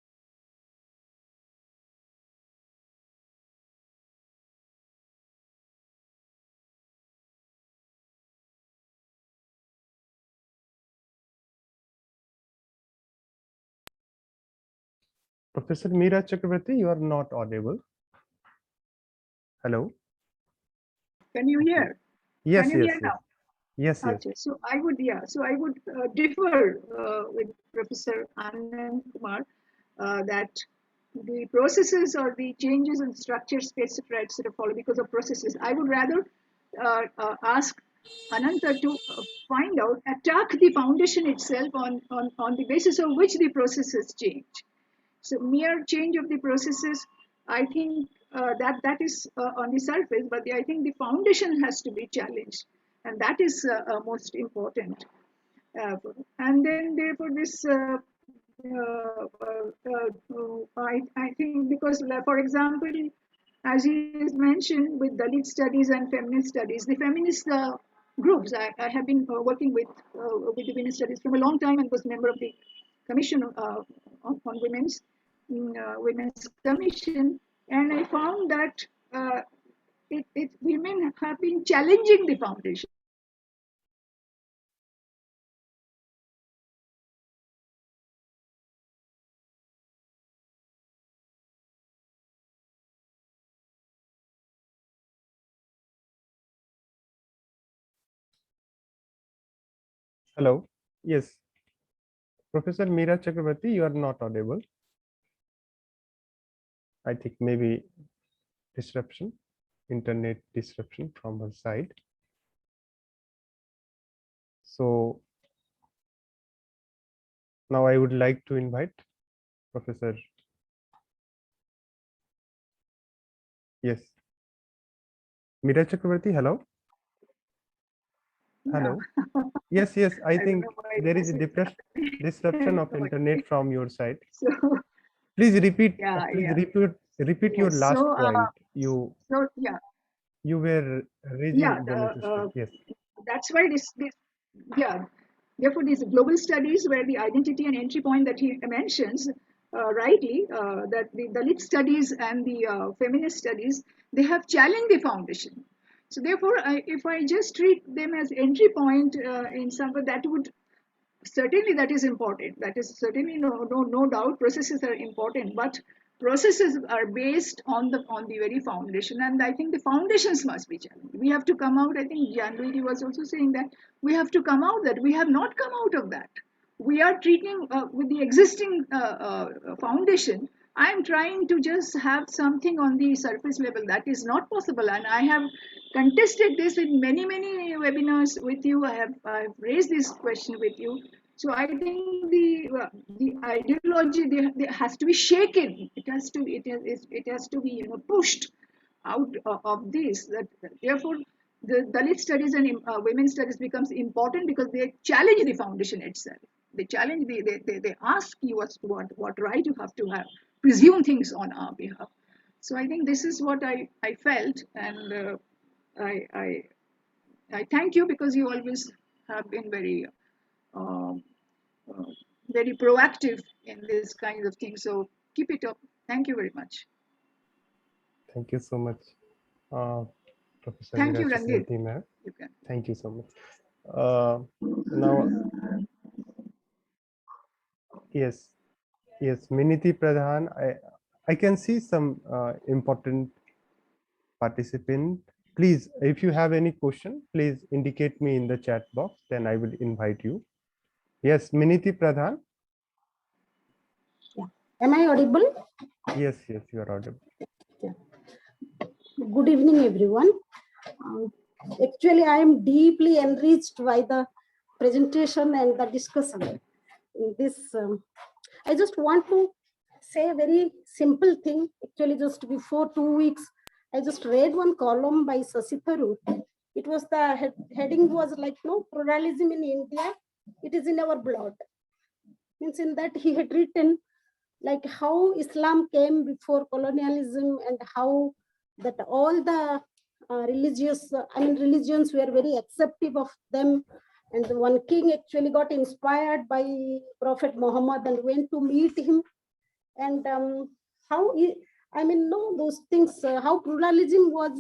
Professor Meera Chakrabarti, you are not audible. Hello. Can you hear? Yes, Can you yes, hear yes. now? Yes, yes. Okay, so I would, differ with Professor Anand Kumar that the processes or the changes in structure, space rights that follow because of processes. I would rather ask Ananta to find out, attack the foundation itself on the basis of which the processes change. So mere change of the processes, I think that is on the surface, but I think the foundation has to be challenged, and that is most important. And then therefore this, I think because for example, as he has mentioned with Dalit studies and feminist studies, the feminist groups, I have been working with the feminist studies from a long time and was member of the commission on women's commission, and I found that women have been challenging the foundation. Hello. Yes. Professor Meera Chakrabarti, you are not audible. I think maybe disruption, internet disruption from her side. So now I would like to invite Professor. Yes. Meera Chakrabarti, hello. Hello. Yes, yes. I think there is a disruption of internet from your side. So Please repeat. yeah, Please yeah. repeat your Yes. last So point. so yeah, You were yeah. raising the little step. Yes. That's why this yeah. Therefore, these global studies where the identity and entry point that he mentions rightly, that the Dalit studies and the feminist studies, they have challenged the foundation. So therefore, if I just treat them as entry point in some way, that would certainly, that is important. That is certainly no doubt. Processes are important, but processes are based on the very foundation, and I think the foundations must be challenged. We have to come out. I think Jan was also saying that we have to come out, that we have not come out of that. We are treating with the existing foundation. I am trying to just have something on the surface level. That is not possible, and I have contested this in many webinars with you. I have raised this question with you. So I think the ideology there has to be shaken. It has to be pushed out of this. That therefore the Dalit studies and women's studies becomes important because they challenge the foundation itself. They challenge. They ask you what right you have to have, presume things on our behalf. So I think this is what I felt, and I thank you because you always have been um, very proactive in this kind of thing. So keep it up. Thank you very much. Thank you so much, Professor Thank Meera you, Randhir. Chakrabarti, ma'am. You can. Thank you so much. Now, yes, Miniti Pradhan. I can see some important participant. Please, if you have any question, please indicate me in the chat box. Then I will invite you. Yes, Miniti Pradhan. Yeah. Am I audible? Yes, you are audible. Yeah. Good evening, everyone. Actually, I am deeply enriched by the presentation and the discussion. This, I just want to say a very simple thing. Actually, just before 2 weeks, I just read one column by Shashi Tharoor. It was the heading was like, no, pluralism in India, it is in our blood. Means in that he had written like how Islam came before colonialism and how that all the religions were very acceptive of them, And the one king actually got inspired by Prophet Muhammad and went to meet him. And no, those things, how pluralism was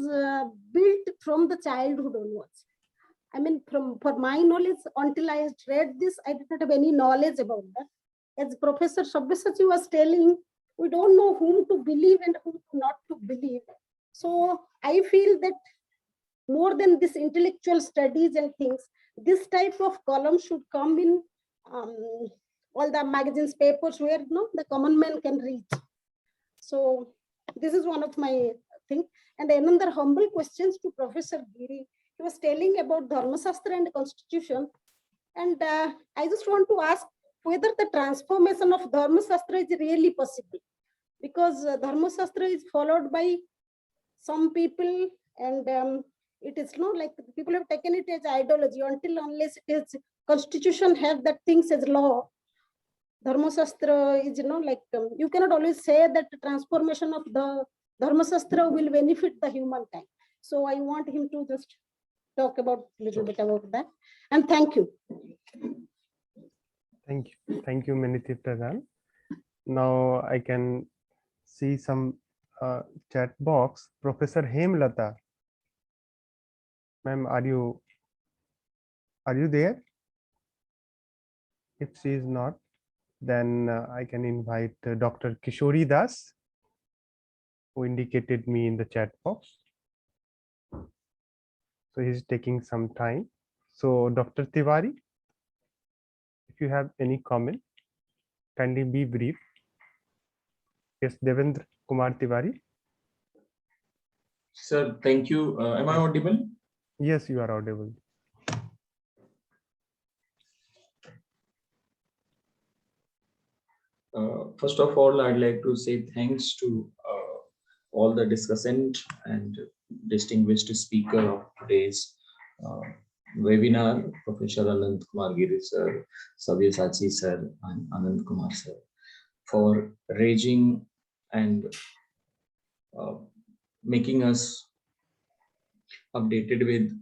built from the childhood onwards. I mean, for my knowledge, until I had read this, I did not have any knowledge about that. As Professor Savyasaachi was telling, we don't know whom to believe and whom not to believe. So I feel that more than this intellectual studies and things, this type of column should come in all the magazines, papers where the common man can reach. So this is one of my things. And another humble questions to Professor Giri. He was telling about Dharma Shastra and Constitution. And I just want to ask whether the transformation of Dharma Shastra is really possible. Because Dharma Shastra is followed by some people, and it is not like people have taken it as ideology unless it is Constitution have that things as law. Dharma Shastra is, you cannot always say that the transformation of the Dharma Shastra will benefit the humankind. So I want him to just talk about a little bit about that. And thank you. Thank you. Thank you, Maniti Pradhan. Now I can see some chat box. Professor Hemlata. Ma'am, are you there? If she is not, then I can invite Dr. Kishori Das, who indicated me in the chat box. So he's taking some time. So Dr. Tiwari, if you have any comment, kindly be brief. Yes, Devendra Kumar Tiwari. Sir, thank you. Am I audible? Yes, you are audible. First of all, I'd like to say thanks to all the discussant and distinguished speaker of today's webinar, Professor Anand Kumar Giri sir, Savyasaachi sir, and Anand Kumar sir, for raising and making us updated with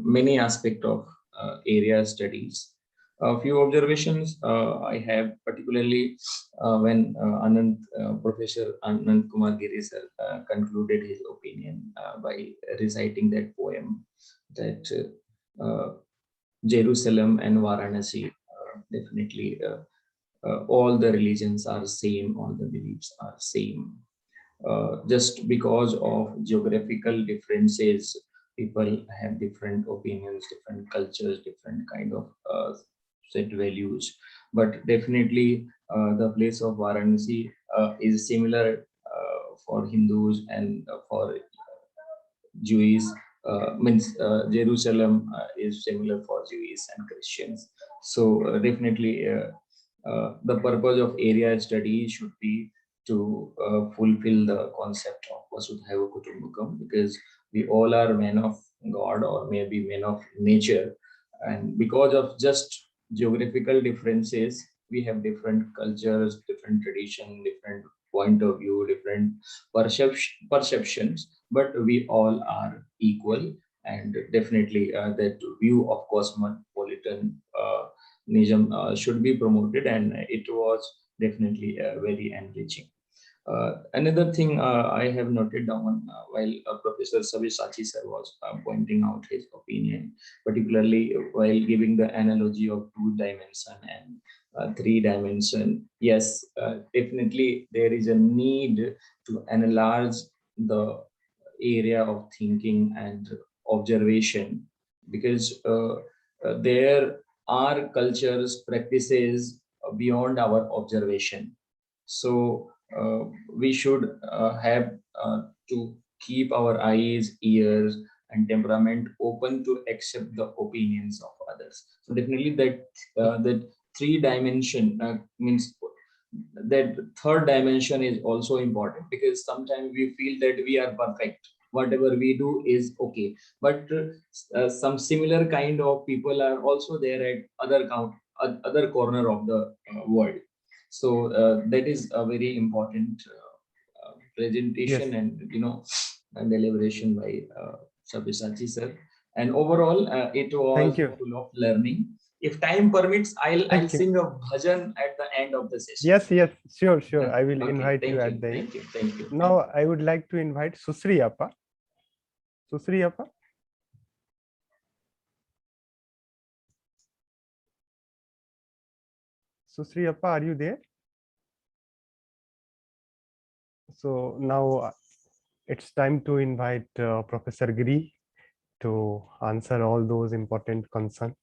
many aspects of area studies. A few observations I have, particularly when Professor Anand Kumar Giri sir concluded his opinion by reciting that poem that Jerusalem and Varanasi definitely all the religions are same, all the beliefs are same. Just because of geographical differences, people have different opinions, different cultures, different kind of set values. But definitely the place of Varanasi is similar for Hindus and for Jews. Jerusalem is similar for Jews and Christians. So definitely the purpose of area study should be to fulfill the concept of Vasudhaiva Kutumbakam, because we all are men of God or maybe men of nature, and because of just geographical differences, we have different cultures, different tradition, different point of view, different perceptions, but we all are equal. And definitely that view of cosmopolitanism should be promoted, and it was definitely very enriching. Another thing I have noted down while Professor Savyasaachi sir was pointing out his opinion, particularly while giving the analogy of 2-dimension and 3-dimension. Yes, definitely there is a need to enlarge the area of thinking and observation, because there are cultures, practices beyond our observation. So we should have to keep our eyes, ears, and temperament open to accept the opinions of others. So definitely that 3-dimension means that 3rd dimension is also important, because sometimes we feel that we are perfect, whatever we do is okay, but some similar kind of people are also there at other corner of the world. So that is a very important presentation. Yes. And and deliberation by Savyasaachi sir. And overall, it was Thank you. full of learning. If time permits, I'll Thank you. sing a bhajan at the end of the session. Yes, yes, sure, sure. I will Okay, invite thank you you, at the end. thank you, thank you. Now I would like to invite Susri Appa. Susri Appa. Susri Appa, are you there? So now it's time to invite Professor Giri to answer all those important concerns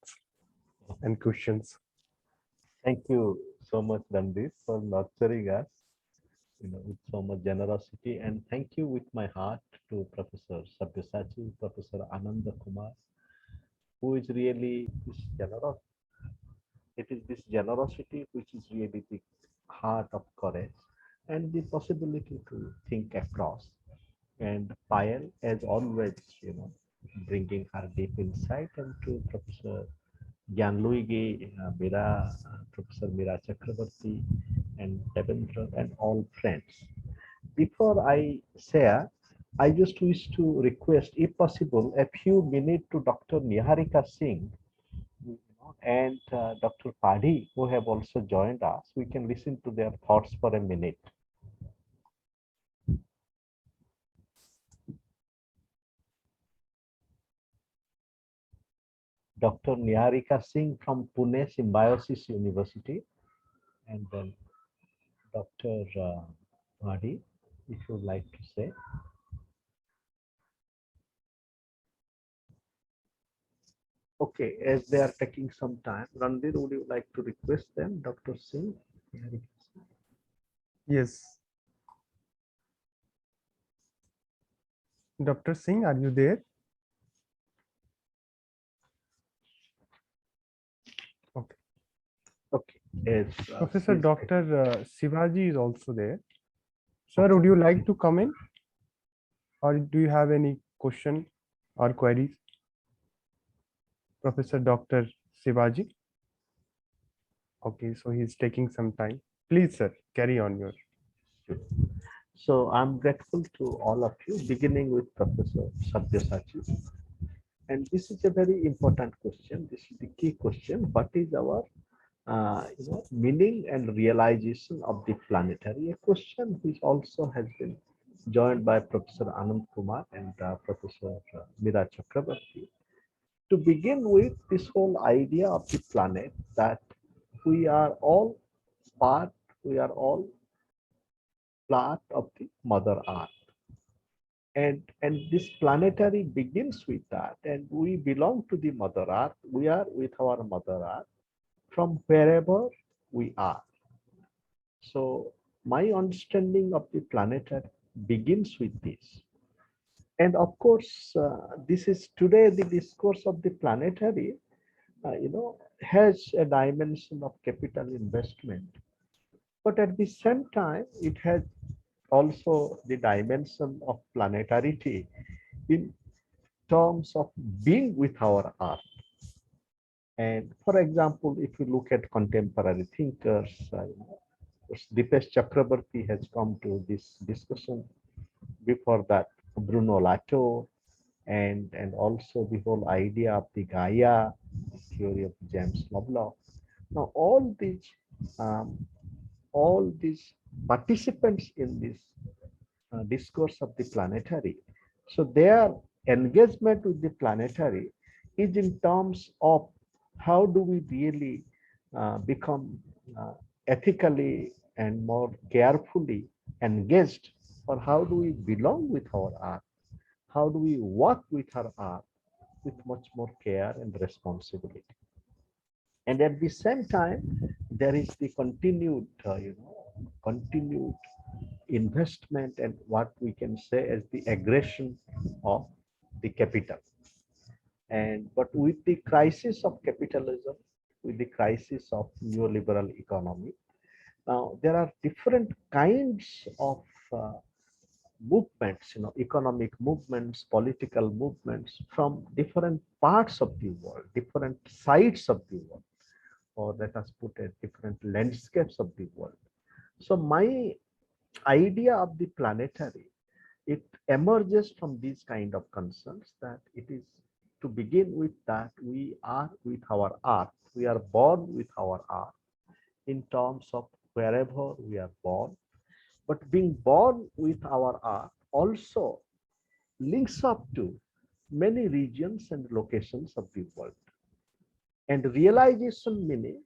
and questions. Thank you so much, Randhir, for nurturing us, with so much generosity. And thank you with my heart to Professor Savyasaachi, Professor Ananda Kumar, who is really this generous. It is this generosity which is really the heart of courage and the possibility to think across. And Payel, as always, bringing her deep insight, and to Professor Gyanluigi, Professor Mira Chakrabarti, and Devendra, and all friends. Before I share, I just wish to request, if possible, a few minutes to Dr. Niharika Singh and Dr. Padhi, who have also joined us. We can listen to their thoughts for a minute. Dr. Niharika Singh from Pune Symbiosis University, and then Dr. Padhi, if you would like to say. Okay, as they are taking some time, Randhir, would you like to request them, Dr. Singh? Yes. Dr. Singh, are you there? Okay. Okay. Yes, Professor Dr. Shivaji is also there. Sir, would you like to come in? Or do you have any question or queries? Professor Dr. Shivaji. Okay, so he's taking some time. Please, sir, carry on your. So I'm grateful to all of you, beginning with Professor Savyasaachi. And this is a very important question. This is the key question. What is our meaning and realization of the planetary? A question which also has been joined by Professor Anand Kumar and Professor Mira Chakrabarti. To begin with, this whole idea of the planet, that we are all part of the Mother Earth. And this planetary begins with that, and we belong to the Mother Earth. We are with our Mother Earth from wherever we are. So my understanding of the planetary begins with this. And of course, this is today the discourse of the planetary, has a dimension of capital investment. But at the same time, it has also the dimension of planetarity in terms of being with our Earth. And for example, if you look at contemporary thinkers, Dept Chakrabarti has come to this discussion. Before that, Bruno Latour, and also the whole idea of the Gaia, the theory of James Lovelock. Now, all these participants in this discourse of the planetary, so their engagement with the planetary is in terms of how do we really become ethically and more carefully engaged, or how do we belong with our Earth? How do we work with our Earth with much more care and responsibility? And at the same time, there is the continued investment and what we can say as the aggression of the capital. But with the crisis of capitalism, with the crisis of neoliberal economy, now there are different kinds of movements, economic movements, political movements from different parts of the world, different sides of the world, or let us put it, different landscapes of the world. So my idea of the planetary, it emerges from these kind of concerns, that it is to begin with that we are with our art. We are born with our art in terms of wherever we are born. But being born with our art also links up to many regions and locations of the world. And realization meaning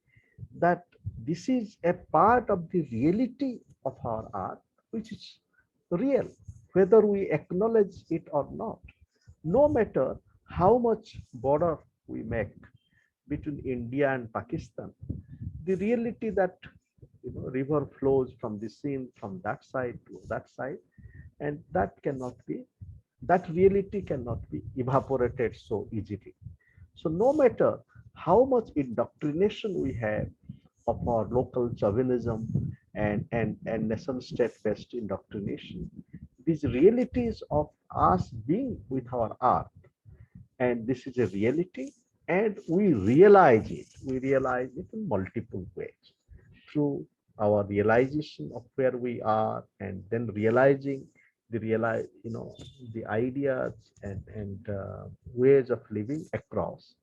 that this is a part of the reality of our art, which is real, whether we acknowledge it or not. No matter how much border we make between India and Pakistan, the reality that river flows from the sea from that side to that side, and that reality cannot be evaporated so easily. So no matter how much indoctrination we have of our local chauvinism and nation state based indoctrination, these realities of us being with our art, and this is a reality, and we realize it in multiple ways through our realization of where we are, and then realizing the ideas and ways of living across.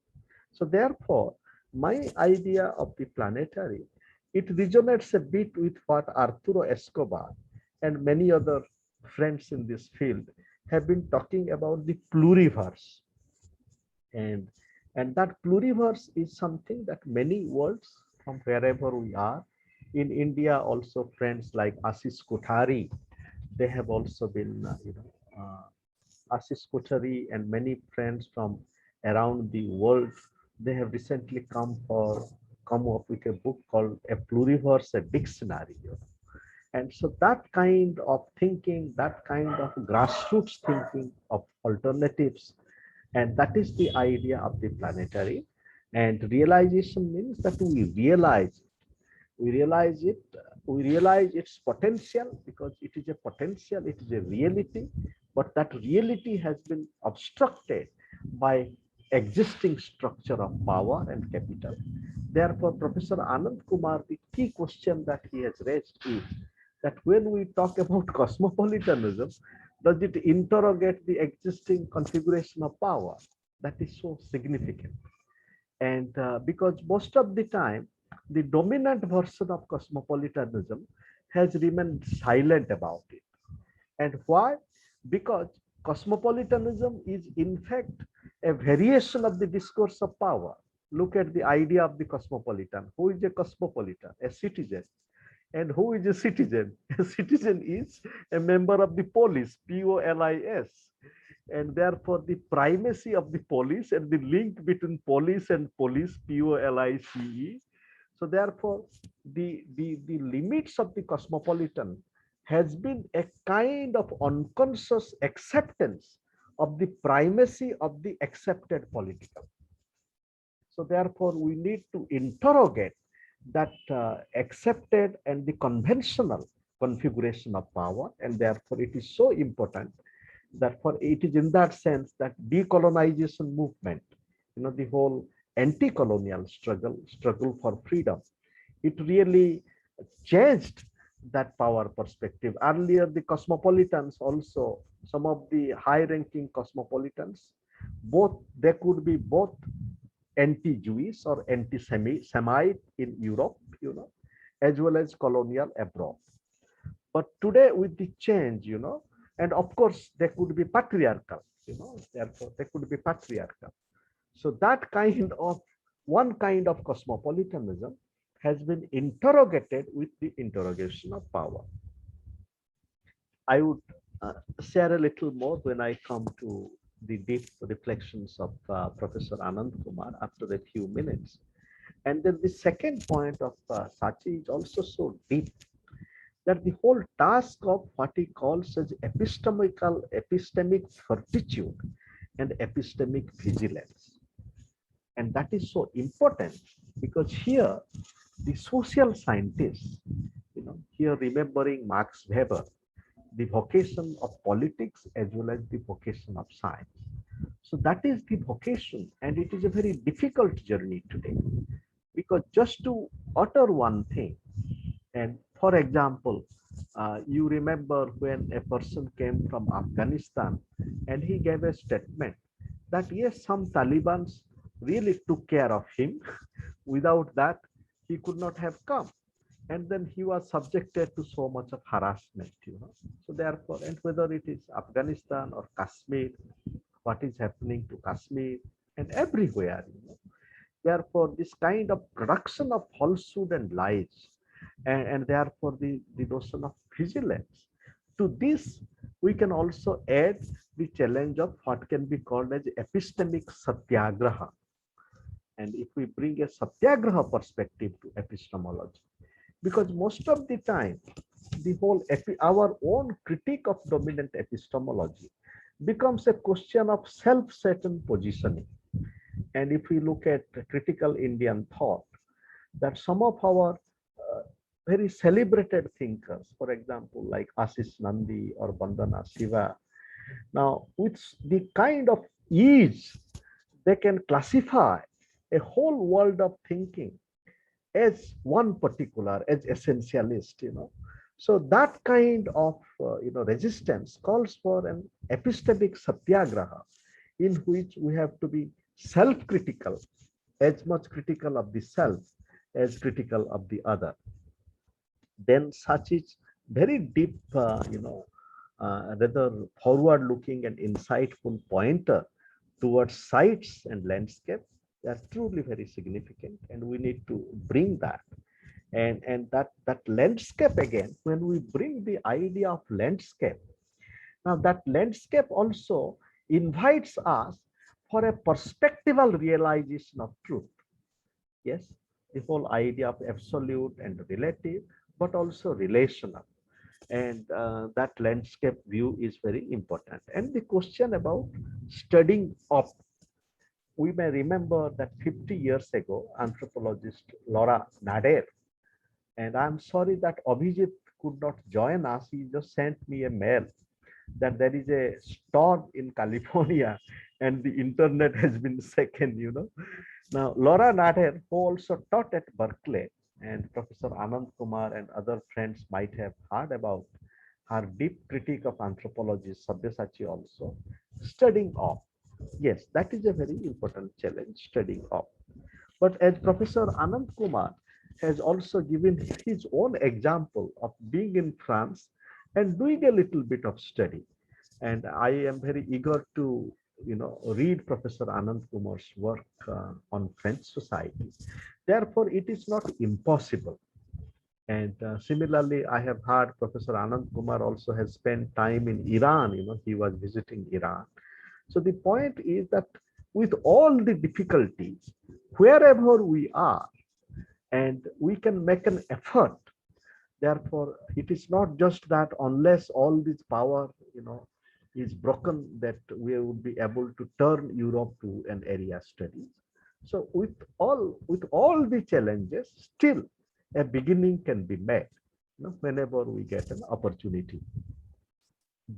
So therefore, my idea of the planetary, it resonates a bit with what Arturo Escobar and many other friends in this field have been talking about, the pluriverse. And that pluriverse is something that many worlds from wherever we are. In India, also friends like Ashish Kothari, they have also been, Ashish Kothari and many friends from around the world, they have recently come up with a book called A Pluriverse, a Dictionary. And so that kind of thinking, that kind of grassroots thinking of alternatives, and that is the idea of the planetary. And realization means that we realize its potential, because it is a potential, it is a reality, but that reality has been obstructed by existing structure of power and capital. Therefore, Professor Anand Kumar, the key question that he has raised is that when we talk about cosmopolitanism, does it interrogate the existing configuration of power? That is so significant. And because most of the time, the dominant version of cosmopolitanism has remained silent about it. And why? Because cosmopolitanism is in fact a variation of the discourse of power. Look at the idea of the cosmopolitan. Who is a cosmopolitan? A citizen. And who is a citizen? A citizen is a member of the polis, P-O-L-I-S. And therefore, the primacy of the polis and the link between polis and police, P-O-L-I-C-E. So therefore, the limits of the cosmopolitan has been a kind of unconscious acceptance of the primacy of the accepted political. So therefore, we need to interrogate that accepted and the conventional configuration of power, and therefore it is so important that for it is in that sense that decolonization movement, the whole anti-colonial struggle for freedom, it really changed that power perspective. Earlier, the cosmopolitans also, some of the high-ranking cosmopolitans, they could be both anti-Jewish or anti-Semite in Europe, as well as colonial abroad. But today with the change, and of course they could be patriarchal, therefore they could be patriarchal. So that one kind of cosmopolitanism has been interrogated with the interrogation of power. I would share a little more when I come to the deep reflections of Professor Anand Kumar after a few minutes. And then the second point of Sachi is also so deep, that the whole task of what he calls as epistemic fortitude and epistemic vigilance. And that is so important because here the social scientists, here remembering Max Weber, the vocation of politics as well as the vocation of science. So that is the vocation, and it is a very difficult journey today, because just to utter one thing, and for example, you remember when a person came from Afghanistan and he gave a statement that yes, some Talibans really took care of him. Without that, he could not have come. And then he was subjected to so much of harassment, So therefore, and whether it is Afghanistan or Kashmir, what is happening to Kashmir and everywhere. Therefore, this kind of production of falsehood and lies, and therefore the notion of vigilance. To this, we can also add the challenge of what can be called as epistemic satyagraha. And if we bring a satyagraha perspective to epistemology, because most of the time, the whole our own critique of dominant epistemology becomes a question of self-certain positioning. And if we look at critical Indian thought, that some of our very celebrated thinkers, for example, like Ashish Nandi or Vandana Shiva, now with the kind of ease they can classify a whole world of thinking as one particular, as essentialist. So that kind of resistance calls for an epistemic satyagraha, in which we have to be self-critical, as much critical of the self as critical of the other. Then such is very deep, rather forward-looking and insightful pointer towards sites and landscape. They are truly very significant, and we need to bring that. And that landscape again, when we bring the idea of landscape, now that landscape also invites us for a perspectival realization of truth. Yes, the whole idea of absolute and relative, but also relational. And that landscape view is very important. And the question about studying up, we may remember that 50 years ago, anthropologist Laura Nader, and I'm sorry that Abhijeet could not join us. He just sent me a mail that there is a storm in California and the internet has been shaken. Now, Laura Nader, who also taught at Berkeley, and Professor Anand Kumar and other friends might have heard about her deep critique of anthropology, Savyasaachi also, studying off. Yes, that is a very important challenge, studying off. But as Professor Anand Kumar has also given his own example of being in France and doing a little bit of study. And I am very eager to read Professor Anand Kumar's work on French society. Therefore, it is not impossible. And similarly, I have heard Professor Anand Kumar also has spent time in Iran. He was visiting Iran. So the point is that with all the difficulties, wherever we are, and we can make an effort. Therefore, it is not just that unless all this power, is broken, that we would be able to turn Europe to an area study. So with all the challenges, still a beginning can be made, whenever we get an opportunity.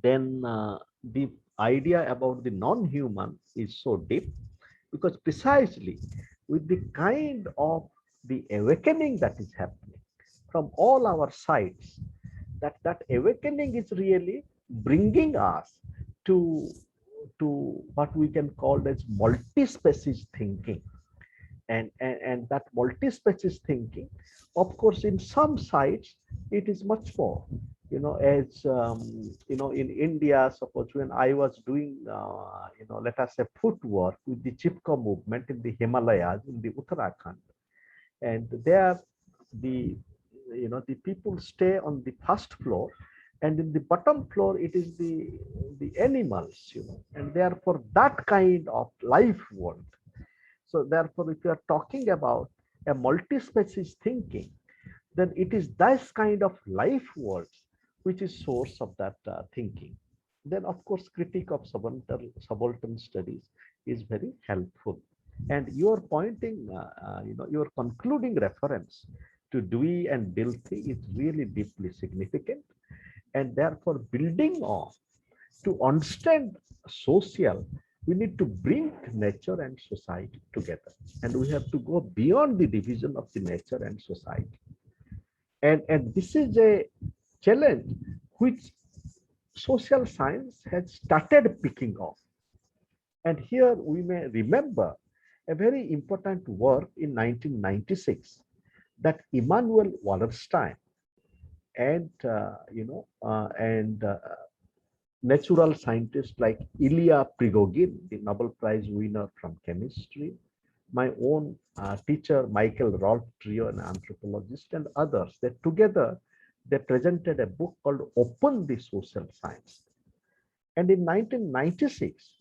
Then the idea about the non-human is so deep, because precisely with the kind of the awakening that is happening from all our sides, that awakening is really bringing us to what we can call as multi-species thinking. And that multi-species thinking, of course, in some sites, it is much more, as, in India, suppose when I was doing, let us say footwork with the Chipko movement in the Himalayas, in the Uttarakhand, and there the people stay on the first floor, and in the bottom floor it is the animals, and therefore that kind of life world. So therefore, if you are talking about a multi-species thinking, then it is this kind of life worlds which is source of that thinking. Then of course, critique of subaltern studies is very helpful. And you are pointing, your concluding reference to Dewey and Dilthey is really deeply significant. And therefore, building on to understand social, we need to bring nature and society together. And we have to go beyond the division of the nature and society. And this is a challenge which social science has started picking up. And here we may remember a very important work in 1996 that Immanuel Wallerstein and natural scientists like Ilya Prigogine, the Nobel Prize winner from chemistry, my own teacher Michael Rolf Trio, an anthropologist, and others, that together they presented a book called Open the Social Science. And in 1996,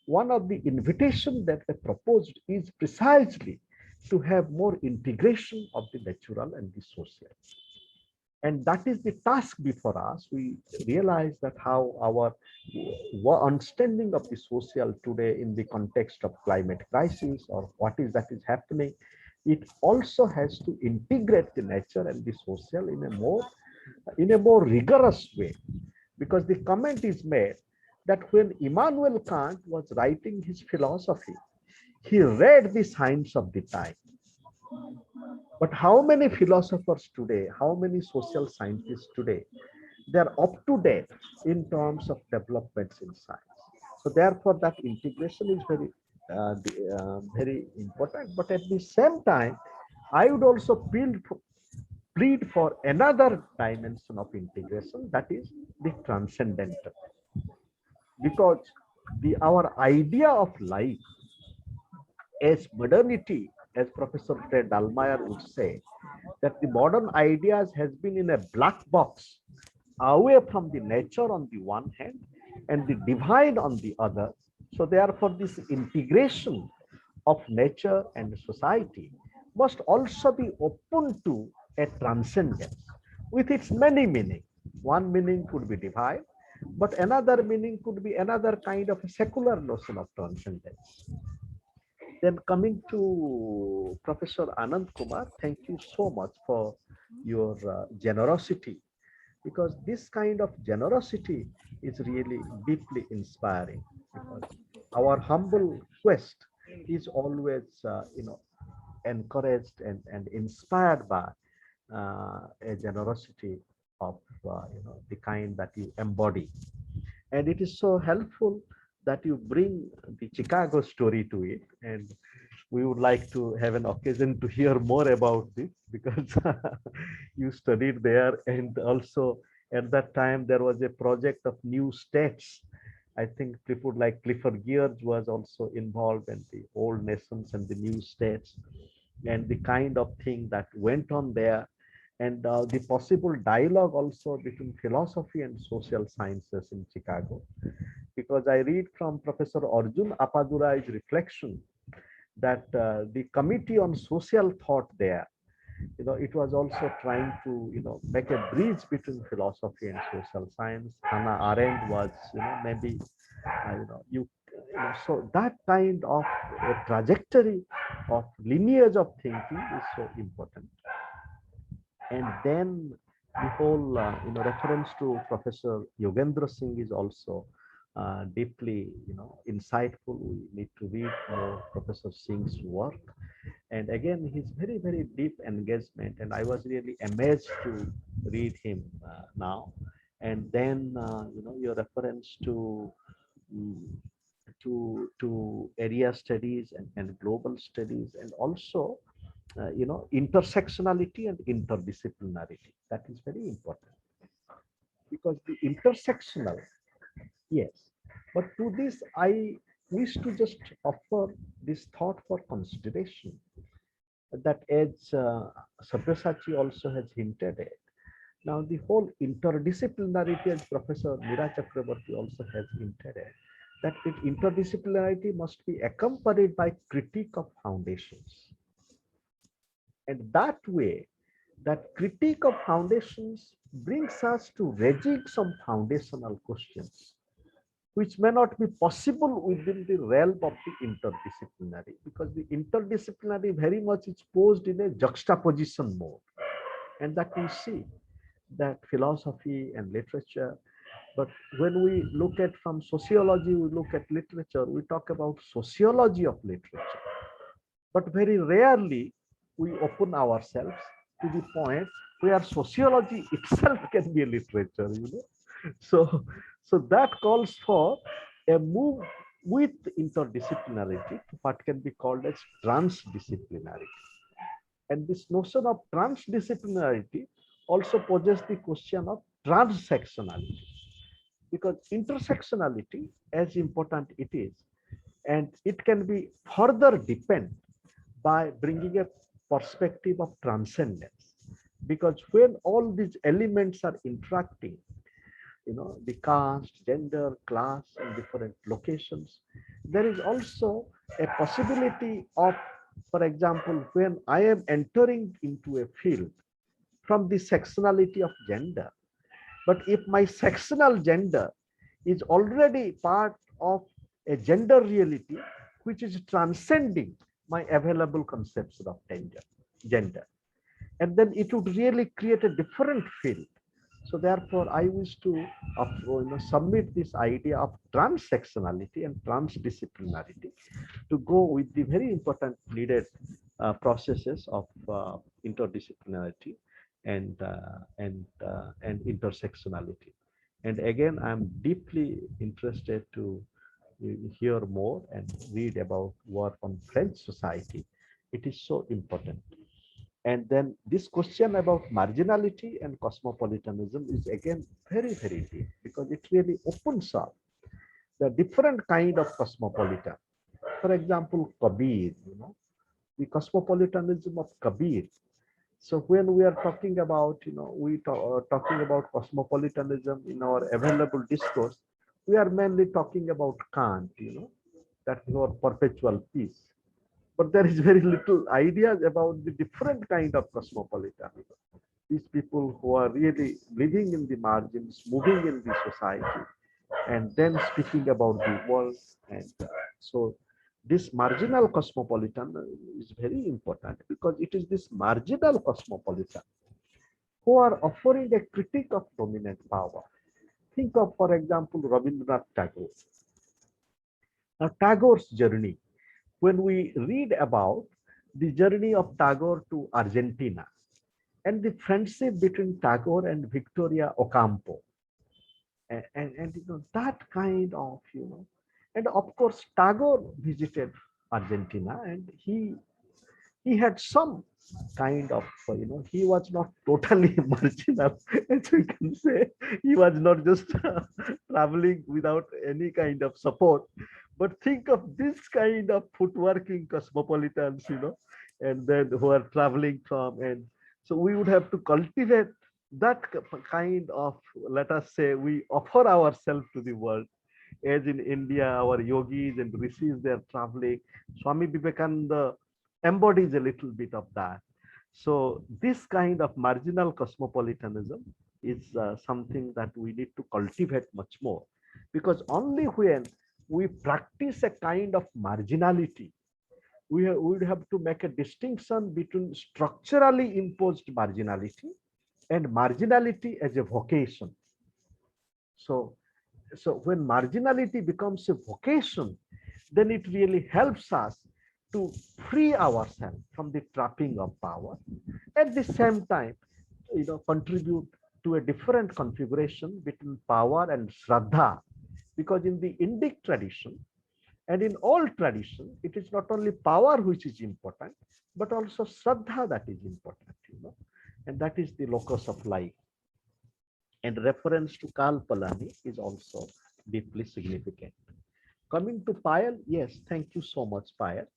one of the invitations that they proposed is precisely to have more integration of the natural and the social. And that is the task before us. We realize that how our understanding of the social today in the context of climate crisis or what is that is happening, it also has to integrate the nature and the social in a more rigorous way. Because the comment is made that when Immanuel Kant was writing his philosophy, he read the signs of the time. But how many philosophers today, how many social scientists today, they are up to date in terms of developments in science. So therefore, that integration is very important. But at the same time, I would also plead for another dimension of integration, that is the transcendental. Because our idea of life as modernity, as Professor Fred Dallmayr would say, that the modern ideas has been in a black box, away from the nature on the one hand and the divine on the other. So therefore, this integration of nature and society must also be open to a transcendence with its many meanings. One meaning could be divine, but another meaning could be another kind of a secular notion of transcendence. Then coming to Professor Anand Kumar, thank you so much for your generosity, because this kind of generosity is really deeply inspiring. Because our humble quest is always, encouraged and inspired by a generosity of, the kind that you embody. And it is so helpful that you bring the Chicago story to it. And we would like to have an occasion to hear more about this, because you studied there. And also at that time, there was a project of new states. I think people like Clifford Geertz was also involved in the old nations and the new states, and the kind of thing that went on there, and the possible dialogue also between philosophy and social sciences in Chicago. Because I read from Professor Arjun Appadurai's reflection that the Committee on Social Thought there, it was also trying to, make a bridge between philosophy and social science. Hannah Arendt was, maybe, so that kind of a trajectory of lineage of thinking is so important. And then the whole, reference to Professor Yogendra Singh is also deeply, insightful. We need to read more Professor Singh's work. And again, his very, very deep engagement. And I was really amazed to read him now. And then, your reference to area studies and global studies, and also intersectionality and interdisciplinarity. That is very important, because the intersectional, yes, but to this I wish to just offer this thought for consideration, that as Savyasaachi also has hinted at, now the whole interdisciplinarity, as Professor Meera Chakrabarty also has hinted at, that interdisciplinarity must be accompanied by critique of foundations. And that way, that critique of foundations brings us to raising some foundational questions, which may not be possible within the realm of the interdisciplinary, because the interdisciplinary very much is posed in a juxtaposition mode. And that we see that philosophy and literature. But when we look at from sociology, we look at literature, we talk about sociology of literature. But very rarely we open ourselves to the point where sociology itself can be a literature, So that calls for a move with interdisciplinarity, what can be called as transdisciplinarity. And this notion of transdisciplinarity also poses the question of transsectionality, because intersectionality, as important it is, and it can be further deepened by bringing a perspective of transcendence. Because when all these elements are interacting, the caste, gender, class in different locations, there is also a possibility of, for example, when I am entering into a field from the sectionality of gender, but if my sectional gender is already part of a gender reality which is transcending my available concepts of gender, and then it would really create a different field. So therefore, I wish to submit this idea of transsectionality and transdisciplinarity to go with the very important needed processes of interdisciplinarity and intersectionality. And again, I'm deeply interested to hear more and read about work on French society. It is so important. And then this question about marginality and cosmopolitanism is again very, very deep, because it really opens up the different kind of cosmopolitan. For example, Kabir, the cosmopolitanism of Kabir. So when we are talking about, talking about cosmopolitanism in our available discourse, we are mainly talking about Kant, that your perpetual peace. But there is very little ideas about the different kind of cosmopolitanism. These people who are really living in the margins, moving in the society, and then speaking about the world. And so this marginal cosmopolitan is very important, because it is this marginal cosmopolitan who are offering a critique of dominant power. Think of, for example, Rabindranath Tagore. Now, Tagore's journey, when we read about the journey of Tagore to Argentina and the friendship between Tagore and Victoria Ocampo, and that kind of, and of course, Tagore visited Argentina, and he had some kind of, he was not totally marginal, as we can say. He was not just traveling without any kind of support. But think of this kind of footworking cosmopolitans, and then who are traveling from, and so we would have to cultivate that kind of, let us say, we offer ourselves to the world. As in India, our yogis and rishis, they are traveling. Swami Vivekananda embodies a little bit of that. So this kind of marginal cosmopolitanism is something that we need to cultivate much more, because only when we practice a kind of marginality, we would have to make a distinction between structurally imposed marginality and marginality as a vocation. So when marginality becomes a vocation, then it really helps us to free ourselves from the trapping of power. At the same time, contribute to a different configuration between power and Shraddha, because in the Indic tradition and in all tradition, it is not only power which is important, but also Shraddha that is important, and that is the locus of life. And reference to Kal Palani is also deeply significant. Coming to Payel, yes, thank you so much, Payel.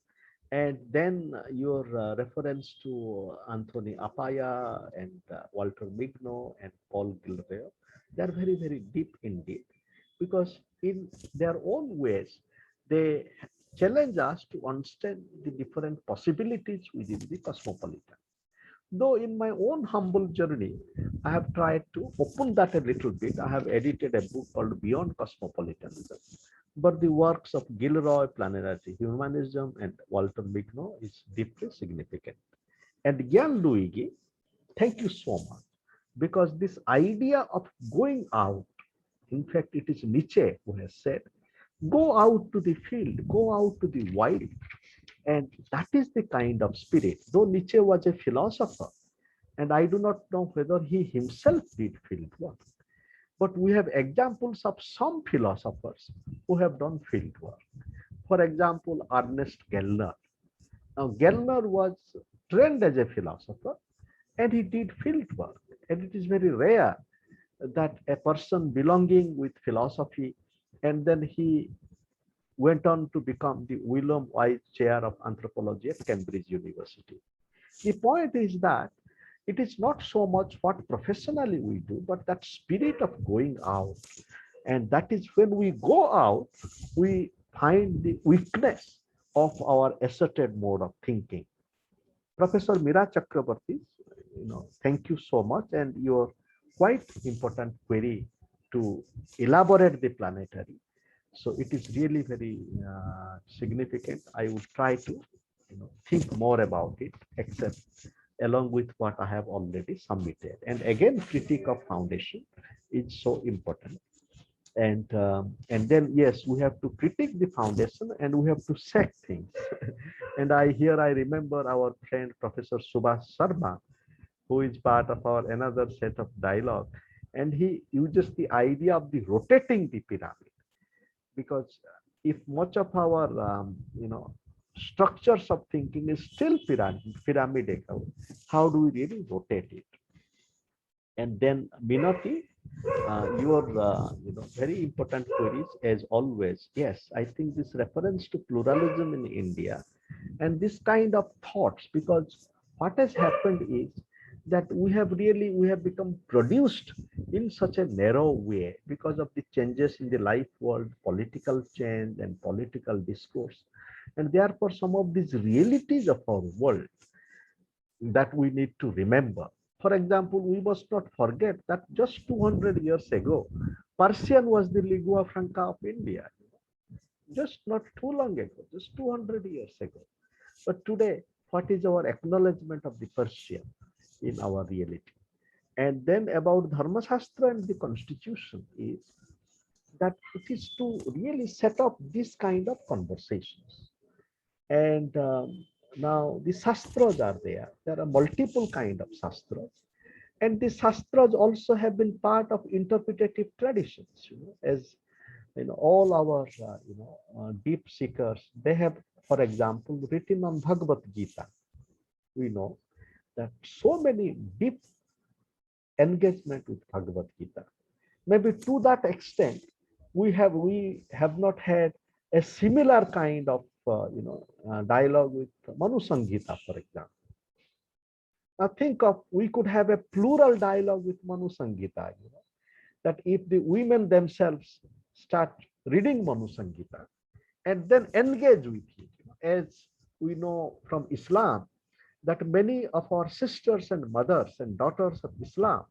And then your reference to Anthony Apaya and Walter Migno and Paul Gilroy, they are very, very deep indeed, because in their own ways, they challenge us to understand the different possibilities within the cosmopolitan. Though in my own humble journey, I have tried to open that a little bit. I have edited a book called Beyond Cosmopolitanism. But the works of Gilroy, Planetary Humanism, and Walter Migno is deeply significant. And Gyan Luigi, thank you so much, because this idea of going out, in fact, it is Nietzsche who has said, go out to the field, go out to the wild. And that is the kind of spirit. Though Nietzsche was a philosopher, and I do not know whether he himself did field work, But we have examples of some philosophers who have done field work. For example, Ernest Gellner. Now, Gellner was trained as a philosopher and he did field work. And it is very rare that a person belonging with philosophy and then he went on to become the William Wise Chair of Anthropology at Cambridge University. The point is that it is not so much what professionally we do, but that spirit of going out. And that is when we go out, we find the weakness of our asserted mode of thinking. Professor Meera Chakrabarty, thank you so much. And your quite important query to elaborate the planetary. So it is really very significant. I would try to think more about it, except along with what I have already submitted. And again, critique of foundation is so important. And then, yes, we have to critique the foundation and we have to set things. And I remember our friend, Professor Subhash Sharma, who is part of our another set of dialogue. And he uses the idea of the rotating the pyramid. Because if much of our, structures of thinking is still pyramidal, how do we really rotate it? And then, Minati, your very important queries as always. Yes, I think this reference to pluralism in India and this kind of thoughts, because what has happened is that we have become produced in such a narrow way because of the changes in the life world, political change and political discourse. And therefore, some of these realities of our world that we need to remember. For example, we must not forget that just 200 years ago, Persian was the lingua franca of India. Just not too long ago, just 200 years ago. But today, what is our acknowledgement of the Persian in our reality? And then about Dharma Shastra and the constitution is that it is to really set up this kind of conversations. And now the Shastras are there. There are multiple kind of Shastras. And the Shastras also have been part of interpretative traditions, as all our deep seekers, they have, for example, written on Bhagavad Gita. We know that so many deep engagement with Bhagavad Gita. Maybe to that extent, we have not had a similar kind of dialogue with Manu Samhita, for example. Now think of, we could have a plural dialogue with Manu Samhita, that if the women themselves start reading Manu Samhita and then engage with it, as we know from Islam, that many of our sisters and mothers and daughters of Islam,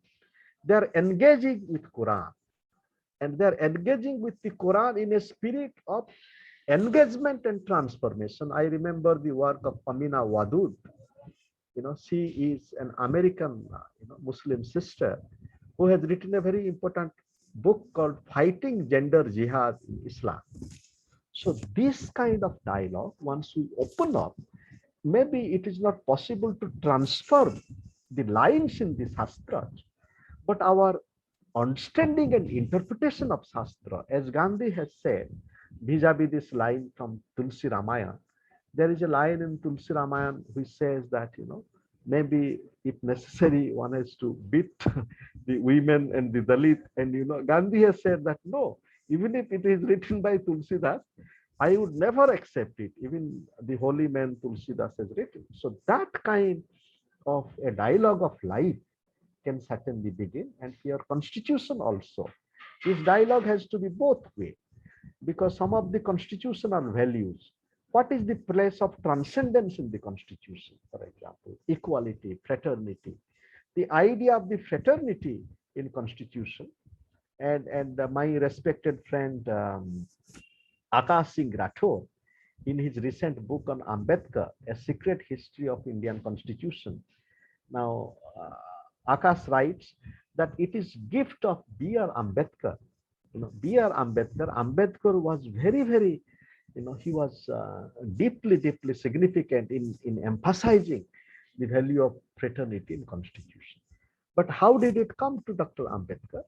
they're engaging with Quran, and they're engaging with the Quran in a spirit of engagement and transformation. I remember the work of Amina Wadud. She is an American Muslim sister who has written a very important book called Fighting Gender Jihad in Islam. So this kind of dialogue, once we open up, maybe it is not possible to transfer the lines in the Shastras, but our understanding and interpretation of Shastra, as Gandhi has said, vis-a-vis this line from Tulsi Ramayana, there is a line in Tulsi Ramayana which says that, maybe if necessary, one has to beat the women and the Dalit. And, Gandhi has said that, no, even if it is written by Tulsidas, I would never accept it, even the holy man Tulsidas has written. So that kind of a dialogue of life can certainly begin. And here constitution also, this dialogue has to be both ways, because some of the constitutional values, what is the place of transcendence in the constitution? For example, equality, fraternity, the idea of the fraternity in constitution. And my respected friend Akash Singh Rathore, in his recent book on Ambedkar, A Secret History of Indian Constitution. Now, Akash writes that it is gift of B.R. Ambedkar. B.R. Ambedkar was very, very, he was deeply, deeply significant in emphasizing the value of fraternity in constitution. But how did it come to Dr. Ambedkar?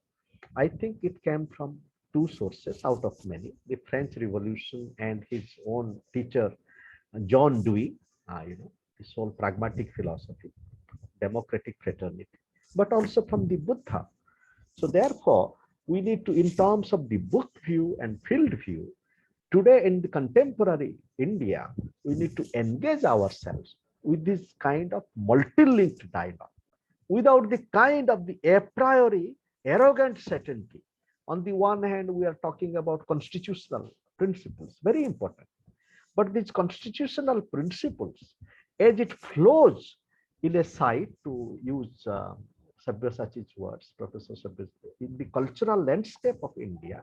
I think it came from two sources out of many: the French Revolution and his own teacher, John Dewey, his whole pragmatic philosophy, democratic fraternity, but also from the Buddha. So therefore, we need to, in terms of the book view and field view, today in the contemporary India, we need to engage ourselves with this kind of multi-linked dialogue, without the kind of the a priori arrogant certainty. On the one hand, we are talking about constitutional principles, very important. But these constitutional principles, as it flows in a site, to use Savyasaachi's words, Professor Savyasaachi, in the cultural landscape of India,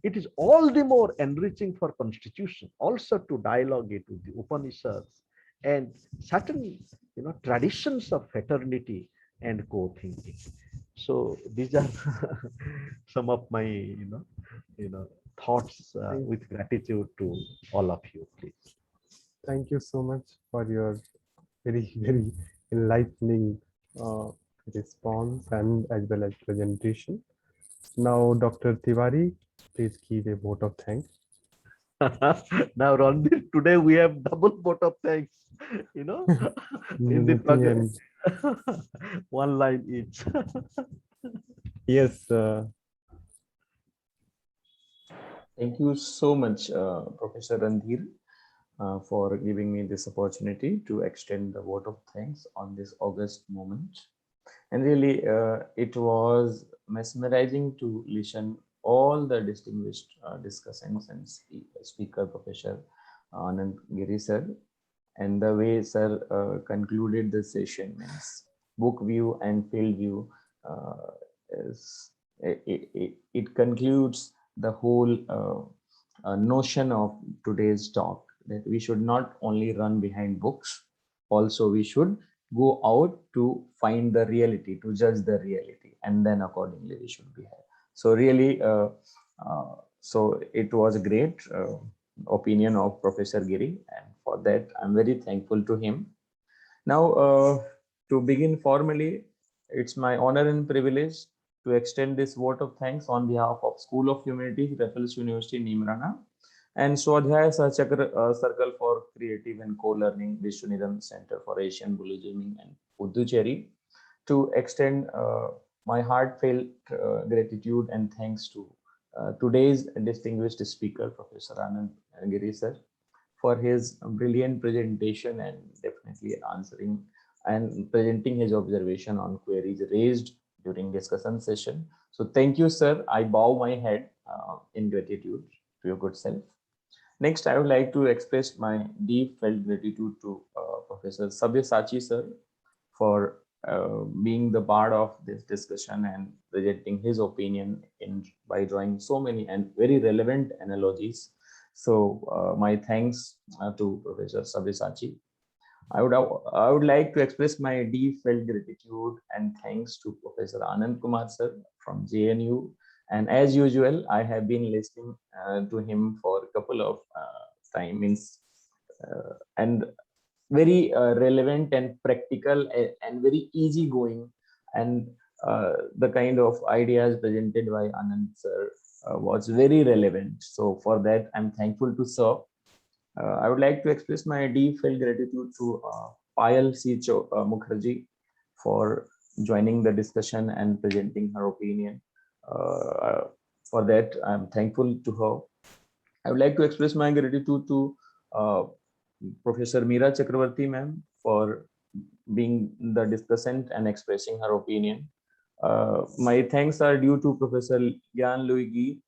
it is all the more enriching for constitution also to dialogue it with the Upanishads and certain traditions of fraternity and co-thinking. So these are some of my thoughts with gratitude to all of you, please. Thank you so much for your very, very enlightening response and as well as presentation. Now, Dr. Tiwari, please give a vote of thanks. Now, Randhir, today we have double vote of thanks, in the progress. One line each. Yes. Thank you so much, Professor Randhir, for giving me this opportunity to extend the vote of thanks on this August moment. And really, it was mesmerizing to listen all the distinguished discussants and speaker, Professor Giri sir, and the way sir concluded the session, means book view and field view, it concludes the whole notion of today's talk, that we should not only run behind books, also we should go out to find the reality, to judge the reality, and then accordingly we should behave. So really, so it was a great opinion of Professor Giri, and for that I'm very thankful to him. Now, to begin formally, it's my honor and privilege to extend this vote of thanks on behalf of School of Humanities, Raffles University, Nimrana, and Swadhyaya Sahachakra Circle for Creative and Co-Learning, Vishwaneedam Center for Asian Bullying and Puducherry, to extend my heartfelt gratitude and thanks to today's distinguished speaker, Professor Anand Giri sir, for his brilliant presentation and definitely answering and presenting his observation on queries raised during discussion session. So thank you, sir. I bow my head in gratitude to your good self. Next, I would like to express my deep felt gratitude to Professor Savyasaachi sir for being the part of this discussion and presenting his opinion by drawing so many and very relevant analogies. So my thanks to Professor Savyasaachi. I would like to express my deep felt gratitude and thanks to Professor Anand Kumar sir from JNU. And as usual, I have been listening to him for a couple of times, and very relevant and practical and very easygoing, and the kind of ideas presented by Anand sir was very relevant. So for that, I'm thankful to sir. I would like to express my deep felt gratitude to Payel Mukherjee for joining the discussion and presenting her opinion. For that, I'm thankful to her. I would like to express my gratitude to Professor Meera Chakravarti ma'am for being the discussant and expressing her opinion. My thanks are due to Professor Gyan Luigi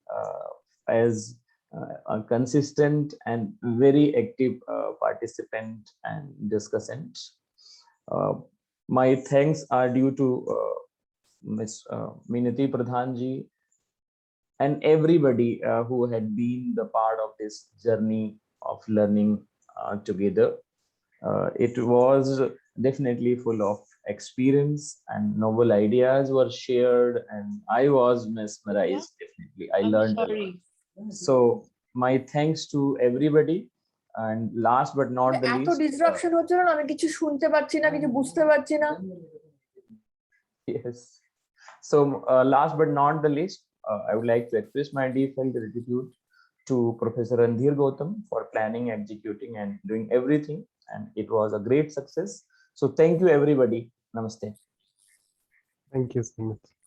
as a consistent and very active participant and discussant. My thanks are due to Ms. Minati Pradhanji and everybody who had been the part of this journey of learning together. It was definitely full of experience and novel ideas were shared, and I was mesmerized. Definitely, I learned a lot. So my thanks to everybody, and last but not the least, disruption হচ্ছে না, আমি কিছু শুনতে পাচ্ছি না, কিছু বুঝতে পারছি না। Yes. So last but not the least, I would like to express my deepfelt gratitude to Professor Randhir Gautam for planning, executing, and doing everything. And it was a great success. So thank you, everybody. Namaste. Thank you so much.